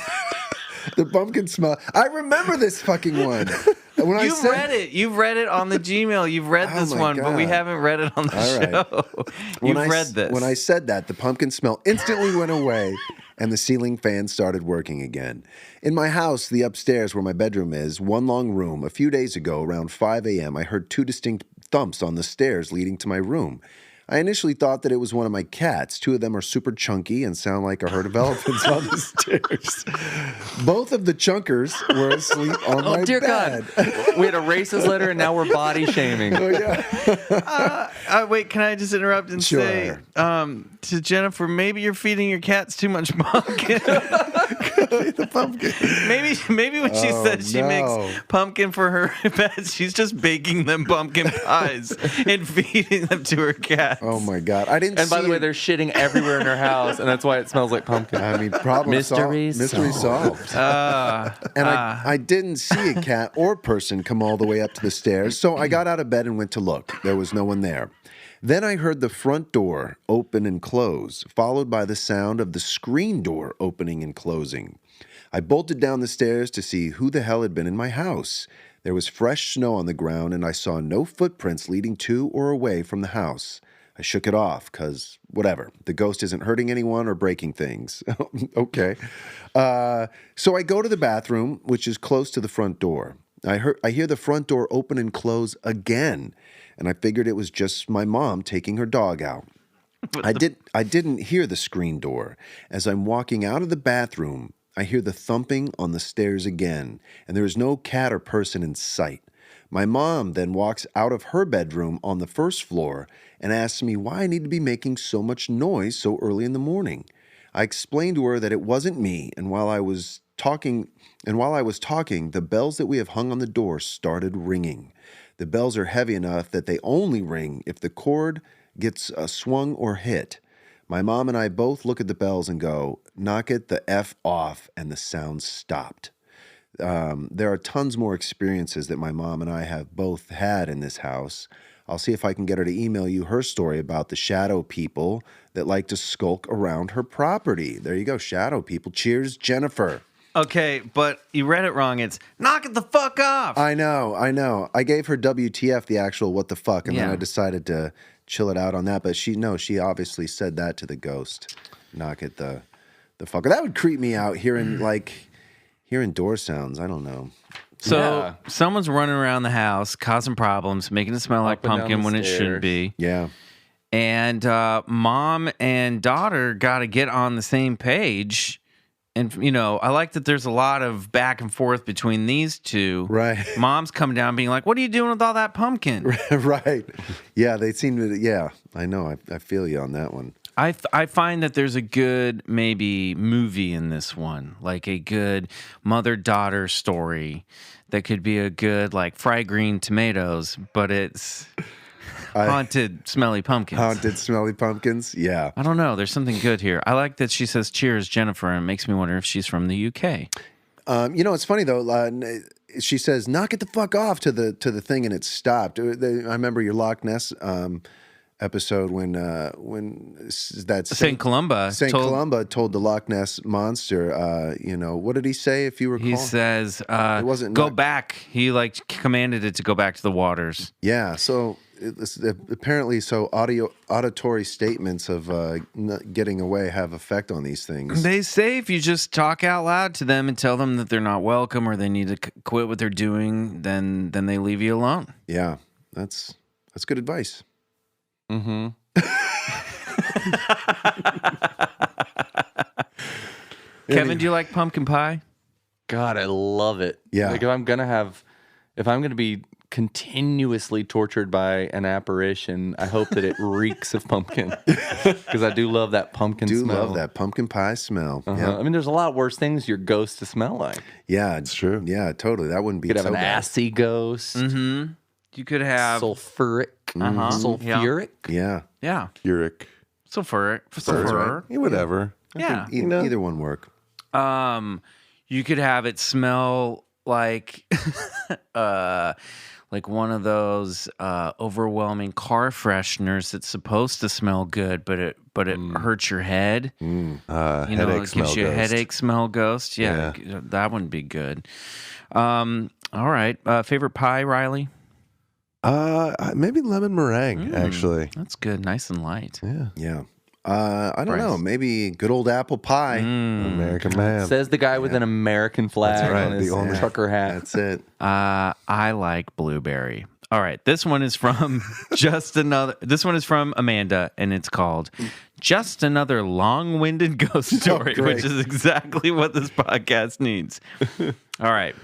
the pumpkin smell. I remember this fucking one. When You've read it. You've read it on the Gmail. You've read Oh this my one, but we God. haven't read it on the All right. show. You've read this. When I said that, the pumpkin smell instantly went away and the ceiling fan started working again. In my house, the upstairs where my bedroom is, one long room, a few days ago around 5 a.m., I heard 2 distinct thumps on the stairs leading to my room. I initially thought that it was one of my cats. 2 of them are super chunky and sound like a herd of elephants on the stairs. Both of the chunkers were asleep on my Dear bed. God. We had a racist letter and now we're body shaming. Oh, yeah. Wait, can I just interrupt and Sure. say to Jennifer, maybe you're feeding your cats too much pumpkin. The pumpkin. maybe when she says she no. makes pumpkin for her pets, she's just baking them pumpkin pies and feeding them to her cats. Oh, my God. I didn't And by see the way, it. they're shitting everywhere in her house, and that's why it smells like pumpkin. I mean, problem Mystery Mystery solved. And I didn't see a cat or person come all the way up to the stairs, so I got out of bed and went to look. There was no one there. Then I heard the front door open and close, followed by the sound of the screen door opening and closing. I bolted down the stairs to see who the hell had been in my house. There was fresh snow on the ground, and I saw no footprints leading to or away from the house. I shook it off because, whatever, the ghost isn't hurting anyone or breaking things. Okay. So I go to the bathroom, which is close to the front door. I hear the front door open and close again, and I figured it was just my mom taking her dog out. I didn't hear the screen door. As I'm walking out of the bathroom, I hear the thumping on the stairs again, and there is no cat or person in sight. My mom then walks out of her bedroom on the first floor and asks me why I need to be making so much noise so early in the morning. I explained to her that it wasn't me, and while I was talking, the bells that we have hung on the door started ringing. The bells are heavy enough that they only ring if the cord gets swung or hit. My mom and I both look at the bells and go, knock it the F off, and the sound stopped. There are tons more experiences that my mom and I have both had in this house. I'll see if I can get her to email you her story about the shadow people that like to skulk around her property. There you go, shadow people. Cheers, Jennifer. Okay, but you read it wrong. It's knock it the fuck off. I know. I gave her WTF, the actual what the fuck, and then Yeah. I decided to chill it out on that. But she obviously said that to the ghost. Knock it the fuck. That would creep me out hearing door sounds. I don't know. So someone's running around the house, causing problems, making it smell like Up and down pumpkin the when it shouldn't stairs. be. Yeah. And mom and daughter got to get on the same page. And, I like that there's a lot of back and forth between these two. Right. Mom's coming down being like, what are you doing with all that pumpkin? Right. Yeah, they seem to, yeah, I know. I feel you on that one. I find that there's a good maybe movie in this one, like a good mother-daughter story that could be a good, like, fried green tomatoes, but it's haunted, smelly pumpkins. Haunted, smelly pumpkins? Yeah. I don't know. There's something good here. I like that she says, cheers, Jennifer, and it makes me wonder if she's from the UK. It's funny, though. She says, knock it the fuck off to the thing, and it stopped. I remember your Loch Ness episode when that St. Columba Columba told the Loch Ness monster, what did he say? If you recall, He says, it wasn't go back. He commanded it to go back to the waters. Yeah, so apparently, auditory statements of getting away have effect on these things. They say if you just talk out loud to them and tell them that they're not welcome or they need to quit what they're doing, then they leave you alone. Yeah, that's good advice. Mm-hmm. Kevin, do you like pumpkin pie? God, I love it. Yeah. Like if I'm gonna be continuously tortured by an apparition, I hope that it reeks of pumpkin, because I do love that pumpkin smell. Love that pumpkin pie smell. Uh-huh. Yeah. I mean, there's a lot worse things your ghost to smell like. Yeah, it's true. Yeah, totally. That wouldn't be You could have so an bad. assy ghost, Mm-hmm. You could have sulfuric, sulfuric. Yeah. Yeah. Uric. Sulfuric. Yeah, whatever. Yeah. Either one work. You could have it smell like like one of those overwhelming car fresheners that's supposed to smell good, but it hurts your head. It gives you a headache smell ghost. Yeah, that wouldn't be good. All right. Favorite pie, Riley? Maybe lemon meringue, actually. That's good. Nice and light. Yeah. Yeah. I don't know. Maybe good old apple pie. American man. Says the guy with an American flag That's right, on his the only- trucker hat. That's it. I like blueberry. All right, this one is from This one is from Amanda, and it's called "Just Another Long-Winded Ghost Story," great. which is exactly what this podcast needs. All right,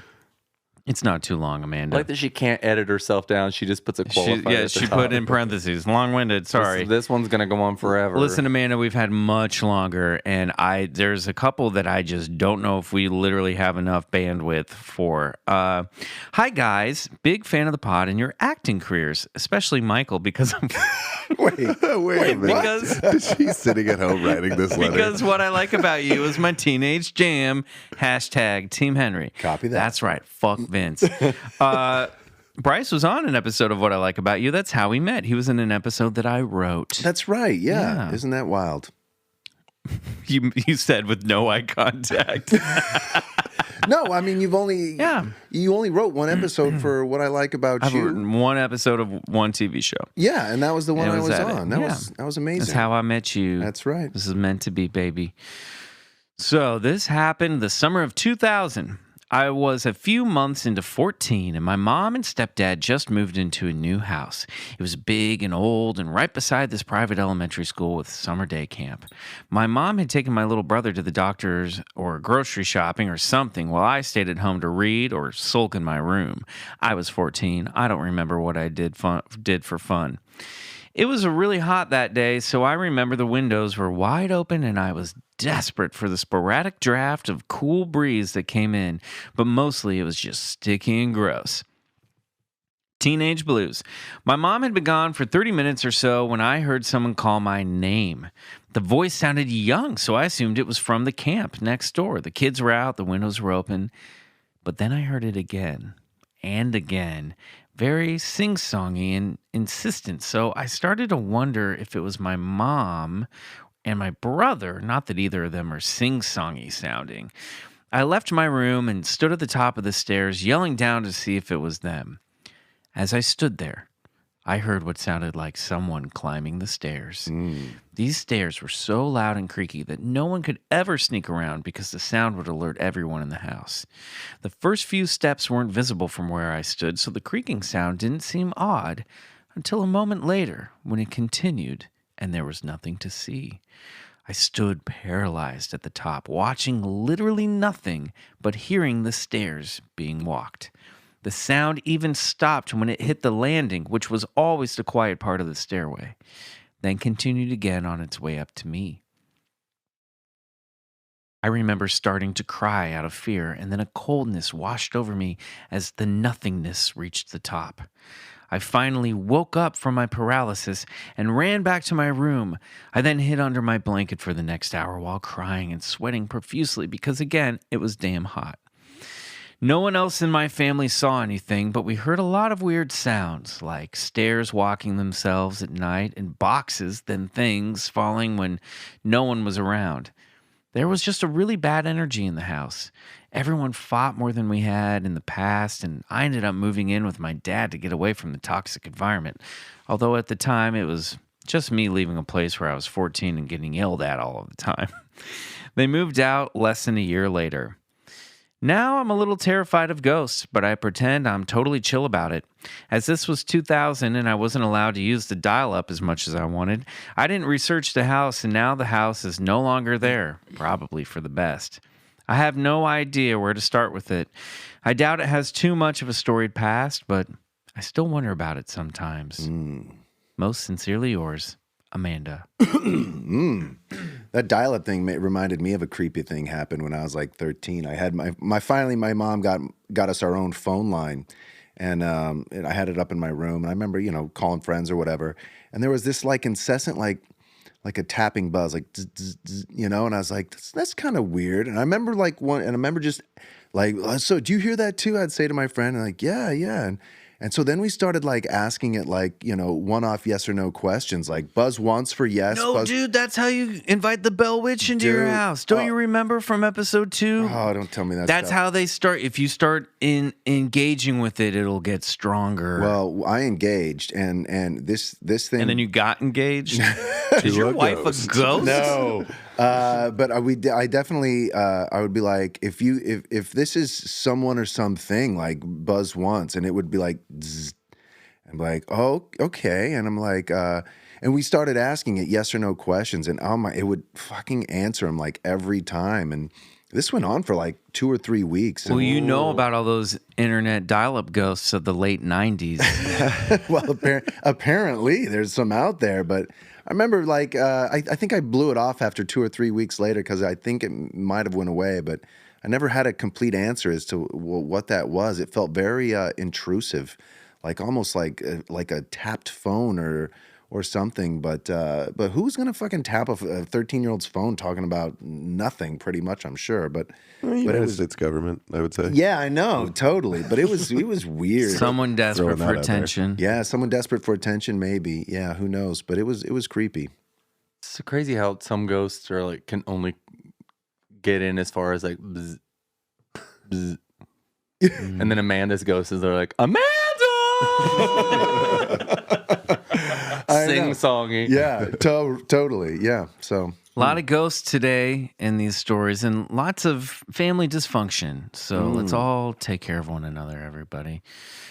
it's not too long, Amanda. I like that she can't edit herself down. She just puts a qualifier. She put in parentheses, long-winded. Sorry. This one's gonna go on forever. Listen, Amanda, we've had much longer, and there's a couple that I just don't know if we literally have enough bandwidth for. Hi, guys. Big fan of the pod and your acting careers, especially Michael, because I'm... Wait a minute. because- She's sitting at home writing this letter. Because what I like about you is my teenage jam. #Team Henry. Copy that. That's right. Fuck Vince. Bryce was on an episode of What I Like About You. That's how we met. He was in an episode that I wrote. That's right. Yeah. Yeah. Isn't that wild? You said with no eye contact. No, I mean you only wrote one episode for What I Like About I've You. written one episode of one TV show. Yeah, and that was the one And I it was was at it. on. That Yeah. was amazing. That's how I met you. That's right. This is meant to be, baby. So this happened the summer of 2000. I was a few months into 14, and my mom and stepdad just moved into a new house. It was big and old and right beside this private elementary school with summer day camp. My mom had taken my little brother to the doctor's or grocery shopping or something while I stayed at home to read or sulk in my room. I was 14. I don't remember what I did for fun. It was really hot that day, so I remember the windows were wide open and I was desperate for the sporadic draft of cool breeze that came in, but mostly it was just sticky and gross. Teenage blues. My mom had been gone for 30 minutes or so when I heard someone call my name. The voice sounded young, so I assumed it was from the camp next door. The kids were out, the windows were open, but then I heard it again and again. Very sing-songy and insistent. So I started to wonder if it was my mom and my brother, not that either of them are sing-songy sounding. I left my room and stood at the top of the stairs, yelling down to see if it was them. As I stood there, I heard what sounded like someone climbing the stairs. These stairs were so loud and creaky that no one could ever sneak around because the sound would alert everyone in the house. The first few steps weren't visible from where I stood, so the creaking sound didn't seem odd until a moment later when it continued and there was nothing to see. I stood paralyzed at the top, watching literally nothing but hearing the stairs being walked. The sound even stopped when it hit the landing, which was always the quiet part of the stairway, then continued again on its way up to me. I remember starting to cry out of fear, and then a coldness washed over me as the nothingness reached the top. I finally woke up from my paralysis and ran back to my room. I then hid under my blanket for the next hour while crying and sweating profusely because, again, it was damn hot. No one else in my family saw anything, but we heard a lot of weird sounds, like stairs walking themselves at night and boxes, then things falling when no one was around. There was just a really bad energy in the house. Everyone fought more than we had in the past, and I ended up moving in with my dad to get away from the toxic environment. Although at the time, it was just me leaving a place where I was 14 and getting yelled at all of the time. They moved out less than a year later. Now I'm a little terrified of ghosts, but I pretend I'm totally chill about it. As this was 2000 and I wasn't allowed to use the dial-up as much as I wanted, I didn't research the house, and now the house is no longer there, probably for the best. I have no idea where to start with it. I doubt it has too much of a storied past, but I still wonder about it sometimes. Most sincerely yours, Amanda. That dial-up thing reminded me of a creepy thing happened when I was like 13. I had my mom got us our own phone line, and I had it up in my room. And I remember, calling friends or whatever, and there was this like incessant like a tapping buzz, like zzz, zzz, zzz, and I was like, that's kind of weird. And I remember just like, so do you hear that too? I'd say to my friend, and like, yeah. And so then we started like asking it like, one-off yes or no questions, like buzz once for yes. No, dude, that's how you invite the Bell Witch into your house. Don't you remember from episode 2? Oh, don't tell me that. That's how they start. If you start engaging with it, it'll get stronger. Well, I engaged, and this thing. And then you got engaged? Is your wife a ghost? No. But I definitely, I would be like, if this is someone or something, like buzz once, and it would be like, zzz, and be like, oh, okay. And I'm like, and we started asking it yes or no questions, and it would fucking answer them like every time. And this went on for like 2 or 3 weeks. Well, you know about all those internet dial-up ghosts of the late 90s. Well, apparently there's some out there, but I remember like, I think I blew it off after 2 or 3 weeks later because I think it might have went away, but I never had a complete answer as to what that was. It felt very intrusive, like almost like a tapped phone or something. But who's gonna fucking tap a 13-year-old's phone talking about nothing? Pretty much, I'm sure. But United States government, I would say. Yeah, I know, totally. But it was weird. Someone desperate for attention. Yeah, someone desperate for attention, maybe. Yeah, who knows? But it was creepy. It's so crazy how some ghosts are like can only get in as far as like bzz, bzz. And then Amanda's ghosts is they're like, Amanda sing-songy. Yeah, totally. Yeah. So a lot of ghosts today in these stories, and lots of family dysfunction. So let's all take care of one another, everybody.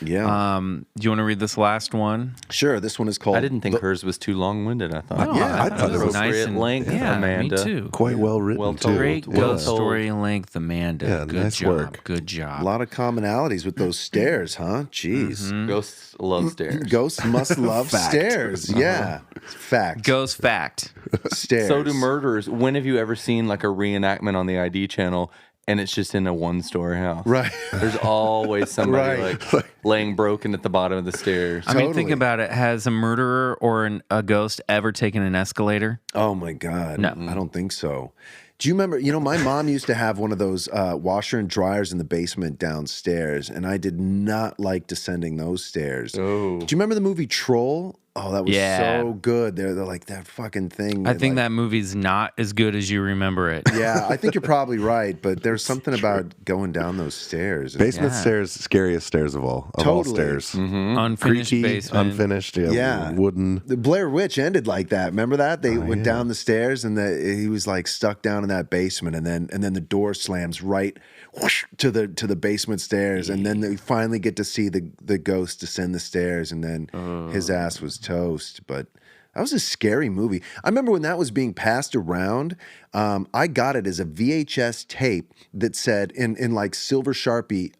yeah, Do you want to read this last one? sure. This one is called. I didn't think hers was too long-winded. I thought, Yeah, I thought it was nice and length, yeah, Amanda. me too. Quite well written, Well too. told. Great Well ghost told. story length, Amanda. Yeah, Good nice job. work. Good A job. lot of commonalities with those stairs, huh? Jeez. Ghosts love stairs. Ghosts must love stairs. Yeah. Fact. Ghost fact. Stairs. So do murderers. When have you ever seen like a reenactment on the ID channel and it's just in a one-story house? Right. There's always somebody Right. like laying broken at the bottom of the stairs. I mean, think Totally. about it. Has a murderer or a ghost ever taken an escalator? Oh my God. No. I don't think so. Do you remember, my mom used to have one of those washer and dryers in the basement downstairs, and I did not like descending those stairs. Oh. Do you remember the movie Troll? Oh, that was Yeah. so good. They're like that fucking thing. I think that movie's not as good as you remember it. Yeah, I think you're probably right, but there's something about going down those stairs. Basement Yeah. stairs, scariest stairs of all. Of all Totally. stairs. Unfinished Creaky, basement. unfinished, Yeah. wooden. The Blair Witch ended like that. Remember that? They went down the stairs and he was like stuck down in that basement, and then the door slams right whoosh, to the basement stairs, and then they finally get to see the ghost descend the stairs, and then his ass was toast. But that was a scary movie. I remember when that was being passed around. I got it as a VHS tape that said in like silver Sharpie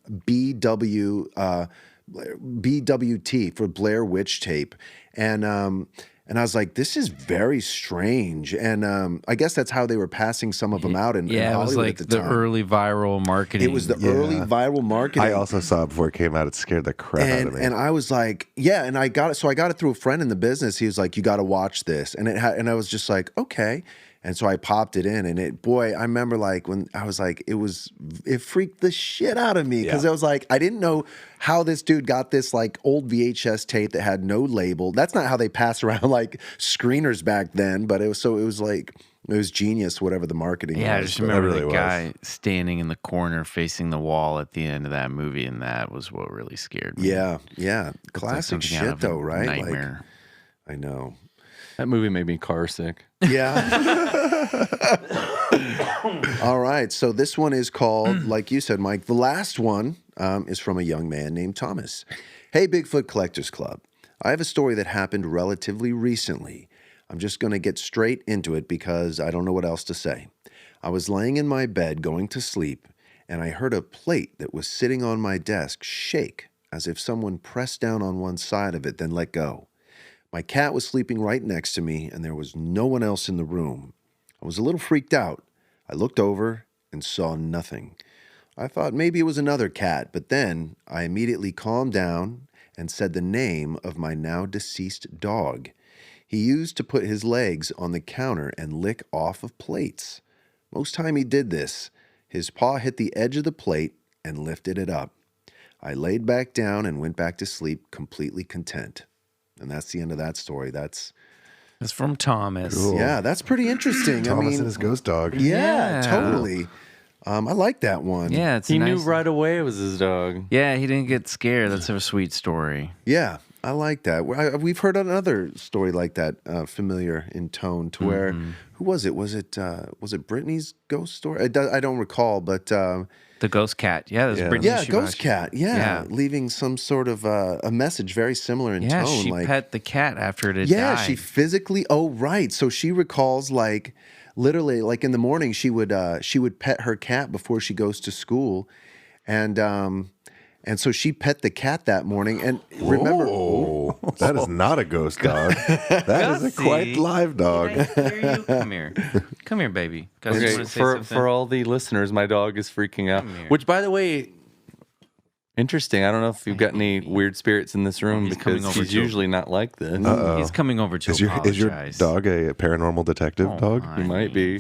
BWT for Blair Witch tape, and I was like, this is very strange. And I guess that's how they were passing some of them out in Yeah, it was Hollywood like at the the time. early viral marketing. It was the early viral marketing. I also saw it before it came out. It scared the crap out of me. And I was like, yeah, and I got it. So I got it through a friend in the business. He was like, you got to watch this. And I was just like, okay. And so I popped it in, and I remember like when I was like, it freaked the shit out of me because I was like, I didn't know how this dude got this like old VHS tape that had no label. That's not how they passed around like screeners back then, but it was genius, whatever the marketing Yeah, I was. just remember really the was. guy standing in the corner facing the wall at the end of that movie, and that was what really scared me. Yeah. It's like Classic something out shit of a though, right? Nightmare. Like, I know. That movie made me car sick. Yeah. All right. So this one is called, like you said, Mike, the last one is from a young man named Thomas. Hey, Bigfoot Collectors Club. I have a story that happened relatively recently. I'm just going to get straight into it because I don't know what else to say. I was laying in my bed going to sleep, and I heard a plate that was sitting on my desk shake as if someone pressed down on one side of it, then let go. My cat was sleeping right next to me, and there was no one else in the room. I was a little freaked out. I looked over and saw nothing. I thought maybe it was another cat, but then I immediately calmed down and said the name of my now deceased dog. He used to put his legs on the counter and lick off of plates. Most time he did this, his paw hit the edge of the plate and lifted it up. I laid back down and went back to sleep completely content. And that's the end of that story. That's from Thomas. Cool. Yeah, that's pretty interesting. Thomas and his ghost dog. Yeah, Yeah. totally. I like that one. Yeah, it's He nice. knew right away it was his dog. Yeah, he didn't get scared. That's a sweet story. Yeah, I like that. We've heard another story like that, familiar in tone, to where who was it? Was it Brittany's ghost story? I don't recall, but The ghost cat. Yeah, that's Yeah. Brittany yeah, ghost Shubashi. cat. Yeah, Yeah. leaving some sort of a message very similar in Yeah, tone. she like, pet the cat after it had yeah, died. she physically. Oh, right. So she recalls like literally like in the morning she would pet her cat before she goes to school, and so she pet the cat that morning. And remember, Oh, that is not a ghost dog. That is a quite live dog. Did I hear you? Come here. Come here, baby. Gus, you Okay, wanna say for something? all the listeners, my dog is freaking out. Come here. Which, by the way, interesting. I don't know if you've got any weird spirits in this room He's coming because over he's to- usually not like this. He's coming over to Is your apologize. dog a paranormal detective dog? He might be.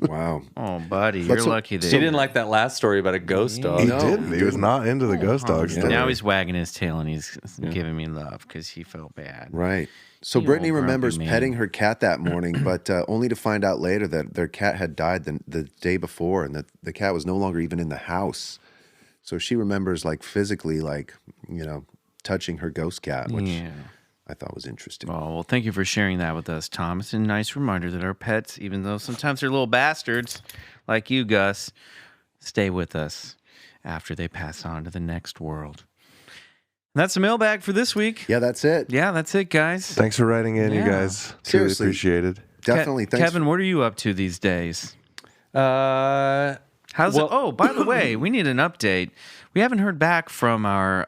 wow. Oh, buddy, But you're so- lucky that He didn't like that last story about a ghost dog. He No, didn't. He was not into the ghost dog And story. now he's wagging his tail and he's giving me love because he felt bad. Right. So You Brittany old grumpy remembers man. petting her cat that morning, but only to find out later that their cat had died the day before, and that the cat was no longer even in the house. So she remembers like physically, like, touching her ghost cat, which Yeah. I thought was interesting. Well, thank you for sharing that with us, Thomas. And a nice reminder that our pets, even though sometimes they're little bastards like you, Gus, stay with us after they pass on to the next world. And that's the mailbag for this week. Yeah, that's it. Yeah, that's it, guys. Thanks for writing in, you Yeah. guys. Truly Seriously. appreciated. Definitely. Thanks. Kevin, what are you up to these days? How's Well- it? Oh, by the way, we need an update. We haven't heard back from our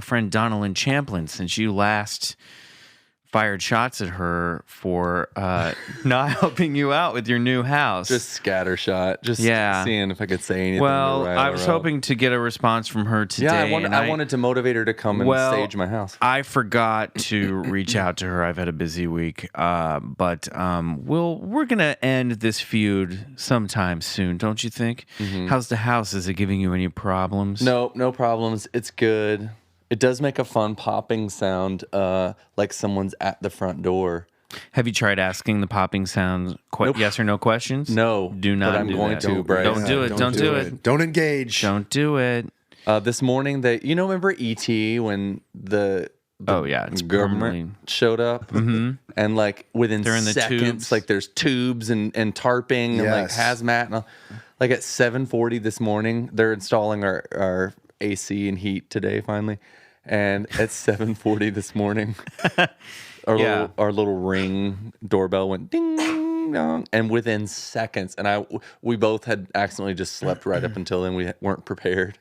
friend Donalyn Champlin since you last fired shots at her for not helping you out with your new house. Just scattershot. Just Yeah. seeing if I could say anything. well, to rile I her was up. hoping to get a response from her today. Yeah, and I wanted to motivate her to come and Well, stage my house. I forgot to reach out to her. I've had a busy week, but we're gonna end this feud sometime soon, don't you think? How's the house? Is it giving you any problems? No problems. It's good. It does make a fun popping sound, like someone's at the front door. Have you tried asking the popping sound yes or no questions? No, Do not but I'm do going that. to, Bryce. Don't do it. Don't do it. Don't engage. Don't do it. This morning, remember E.T. when the Oh yeah, it's government permanently. showed up, and like within They're in the seconds, tubes. like there's tubes and tarping and like Yes. hazmat, and all. Like at 7:40 this morning, they're installing our AC and heat today finally, and at 7:40 this morning, Yeah. our little ring doorbell went ding dong, and within seconds, and we both had accidentally just slept right up until then. We weren't prepared.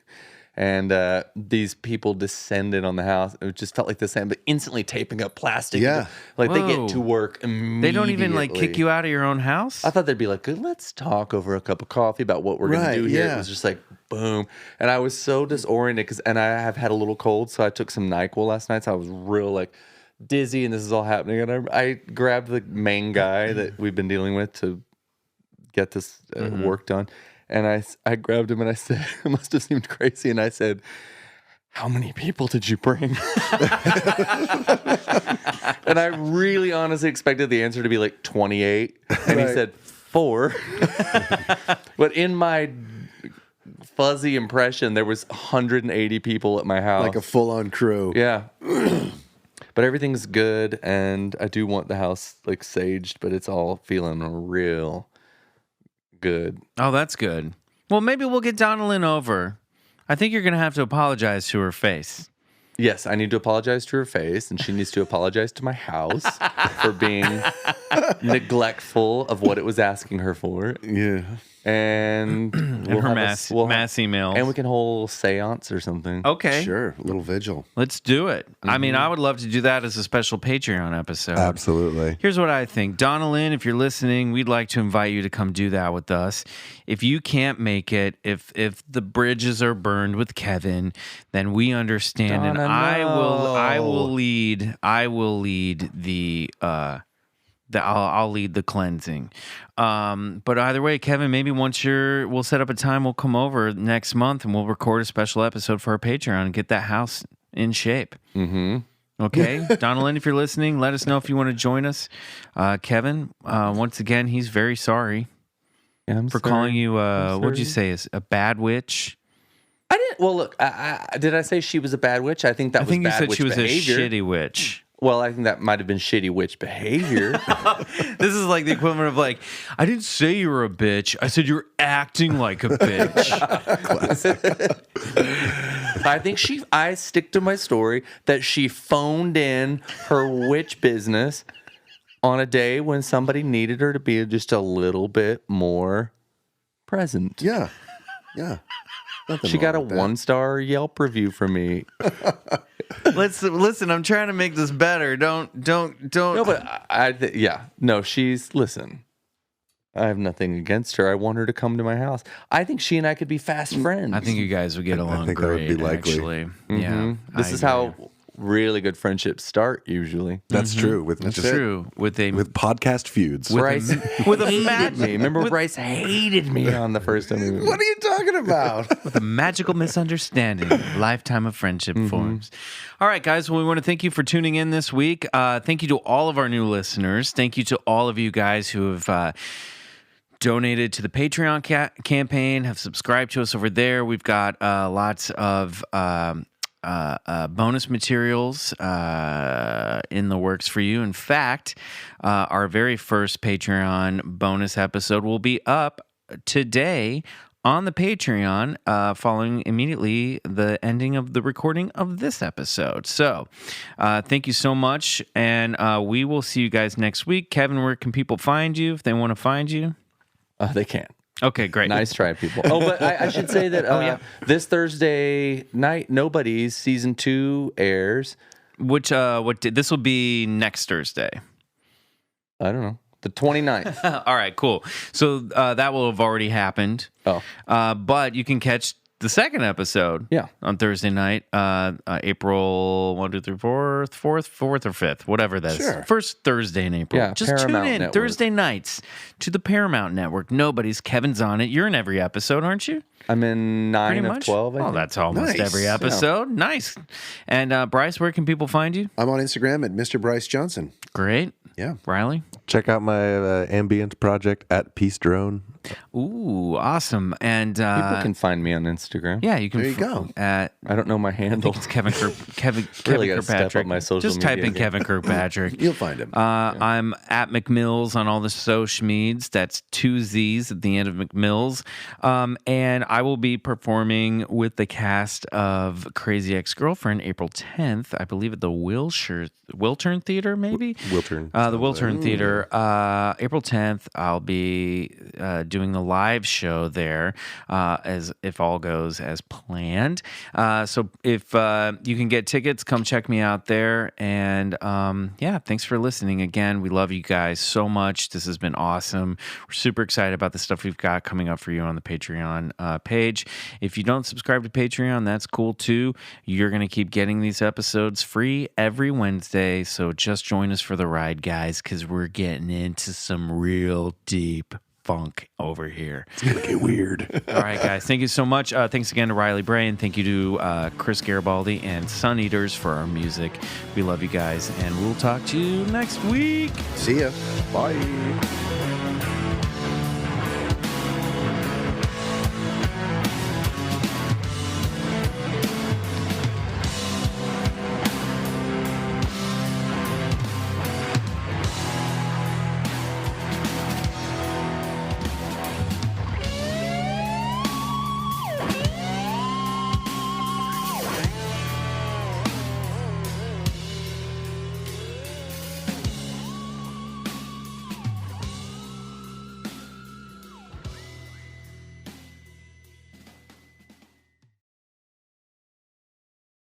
And these people descended on the house. It just felt like the same, but instantly taping up plastic. Yeah. Like they Whoa. get to work immediately. They don't even like kick you out of your own house. I thought they'd be like, good, let's talk over a cup of coffee about what we're going Right, to do here. yeah. It was just like, boom. And I was so disoriented and I have had a little cold. So I took some NyQuil last night. So I was real like dizzy and this is all happening. And I grabbed the main guy that we've been dealing with to get this work done. And I grabbed him and I said, it must have seemed crazy. And I said, how many people did you bring? And I really honestly expected the answer to be like 28. And he said 4. But in my fuzzy impression, there was 180 people at my house. Like a full-on crew. Yeah. But everything's good. And I do want the house like saged, but it's all feeling real good. Oh, that's good. Well, maybe we'll get Donalyn over. I think you're going to have to apologize to her face. Yes, I need to apologize to her face, and she needs to apologize to my house for being neglectful of what it was asking her for. Yeah. And we'll her have mass emails. And we can hold seance or something. Okay. Sure. A little vigil. Let's do it. I mean, I would love to do that as a special Patreon episode. Absolutely. Here's what I think. Donalyn, if you're listening, we'd like to invite you to come do that with us. If you can't make it, if the bridges are burned with Kevin, then we understand, and I will lead the I'll lead the cleansing. But either way, Kevin, maybe we'll set up a time, we'll come over next month and we'll record a special episode for our Patreon and get that house in shape. Mm-hmm. Okay? Donalyn, if you're listening, let us know if you want to join us. Kevin, once again, he's very sorry for calling you, what'd you say, a bad witch? I didn't. Well, look, did I say she was a bad witch? I think that was bad witch I think you said she was behavior. a shitty witch. Well, I think that might have been shitty witch behavior. This is like the equivalent of like, I didn't say you were a bitch. I said you're acting like a bitch. I think I stick to my story that she phoned in her witch business on a day when somebody needed her to be just a little bit more present. Yeah. Yeah. She got a 1-star Yelp review from me. Listen, I'm trying to make this better. Don't. No, but listen. I have nothing against her. I want her to come to my house. I think she and I could be fast friends. I think you guys would get along think that would great, be likely. actually. Mm-hmm. Yeah. This is how really good friendships start usually. That's true. That's true. With podcast feuds. Bryce with a hated me. Remember, Bryce hated me on the first time we moved. What are you talking about? with a magical misunderstanding, lifetime of friendship forms. All right, guys. Well, we want to thank you for tuning in this week. Thank you to all of our new listeners. Thank you to all of you guys who have donated to the Patreon campaign, have subscribed to us over there. We've got lots of bonus materials in the works for you. In fact, our very first Patreon bonus episode will be up today on the Patreon following immediately the ending of the recording of this episode. So thank you so much, and we will see you guys next week. Kevin, where can people find you if they want to find you? They can't. Okay, great. Nice try, people. Oh, but I should say that this Thursday night, Nobody's season 2 airs. This will be next Thursday. I don't know. The 29th. All right, cool. So that will have already happened. Oh. But you can catch the second episode on Thursday night, April 1, 2, 3, 4th or 5th, whatever that is. Sure. First Thursday in April. Yeah, just Paramount tune in Network. Thursday nights to the Paramount Network. Nobody's. Kevin's on it. You're in every episode, aren't you? I'm in 9 Pretty of much? 12. I Oh, think. that's almost Nice. every episode. Nice. And Bryce, where can people find you? I'm on Instagram at Mr. Bryce Johnson. Great. Yeah. Riley? Check out my ambient project at Peace Drone. Ooh, awesome. And People can find me on Instagram. yeah, you can. There you go. I don't know my I handle. think it's Kevin Really gotta step up Kirkpatrick. my social Just type media in game. Kevin Kirkpatrick. You'll find him. I'm at McMills on all the social meds. That's 2 Z's at the end of McMills. And I will be performing with the cast of Crazy Ex-Girlfriend April 10th, I believe at the Wiltern Theater, maybe? Wiltern. The Wiltern Theater. April 10th, I'll be doing the live show there, as if all goes as planned. So if you can get tickets, come check me out there. And thanks for listening again. We love you guys so much. This has been awesome. We're super excited about the stuff we've got coming up for you on the Patreon page. If you don't subscribe to Patreon, that's cool too. You're going to keep getting these episodes free every Wednesday. So just join us for the ride, guys, because we're getting into some real deep funk over here. It's gonna get weird. All right, guys. Thank you so much. Thanks again to Riley Bray, and thank you to Chris Garibaldi and Suneaters for our music. We love you guys, and we'll talk to you next week. See ya. Bye.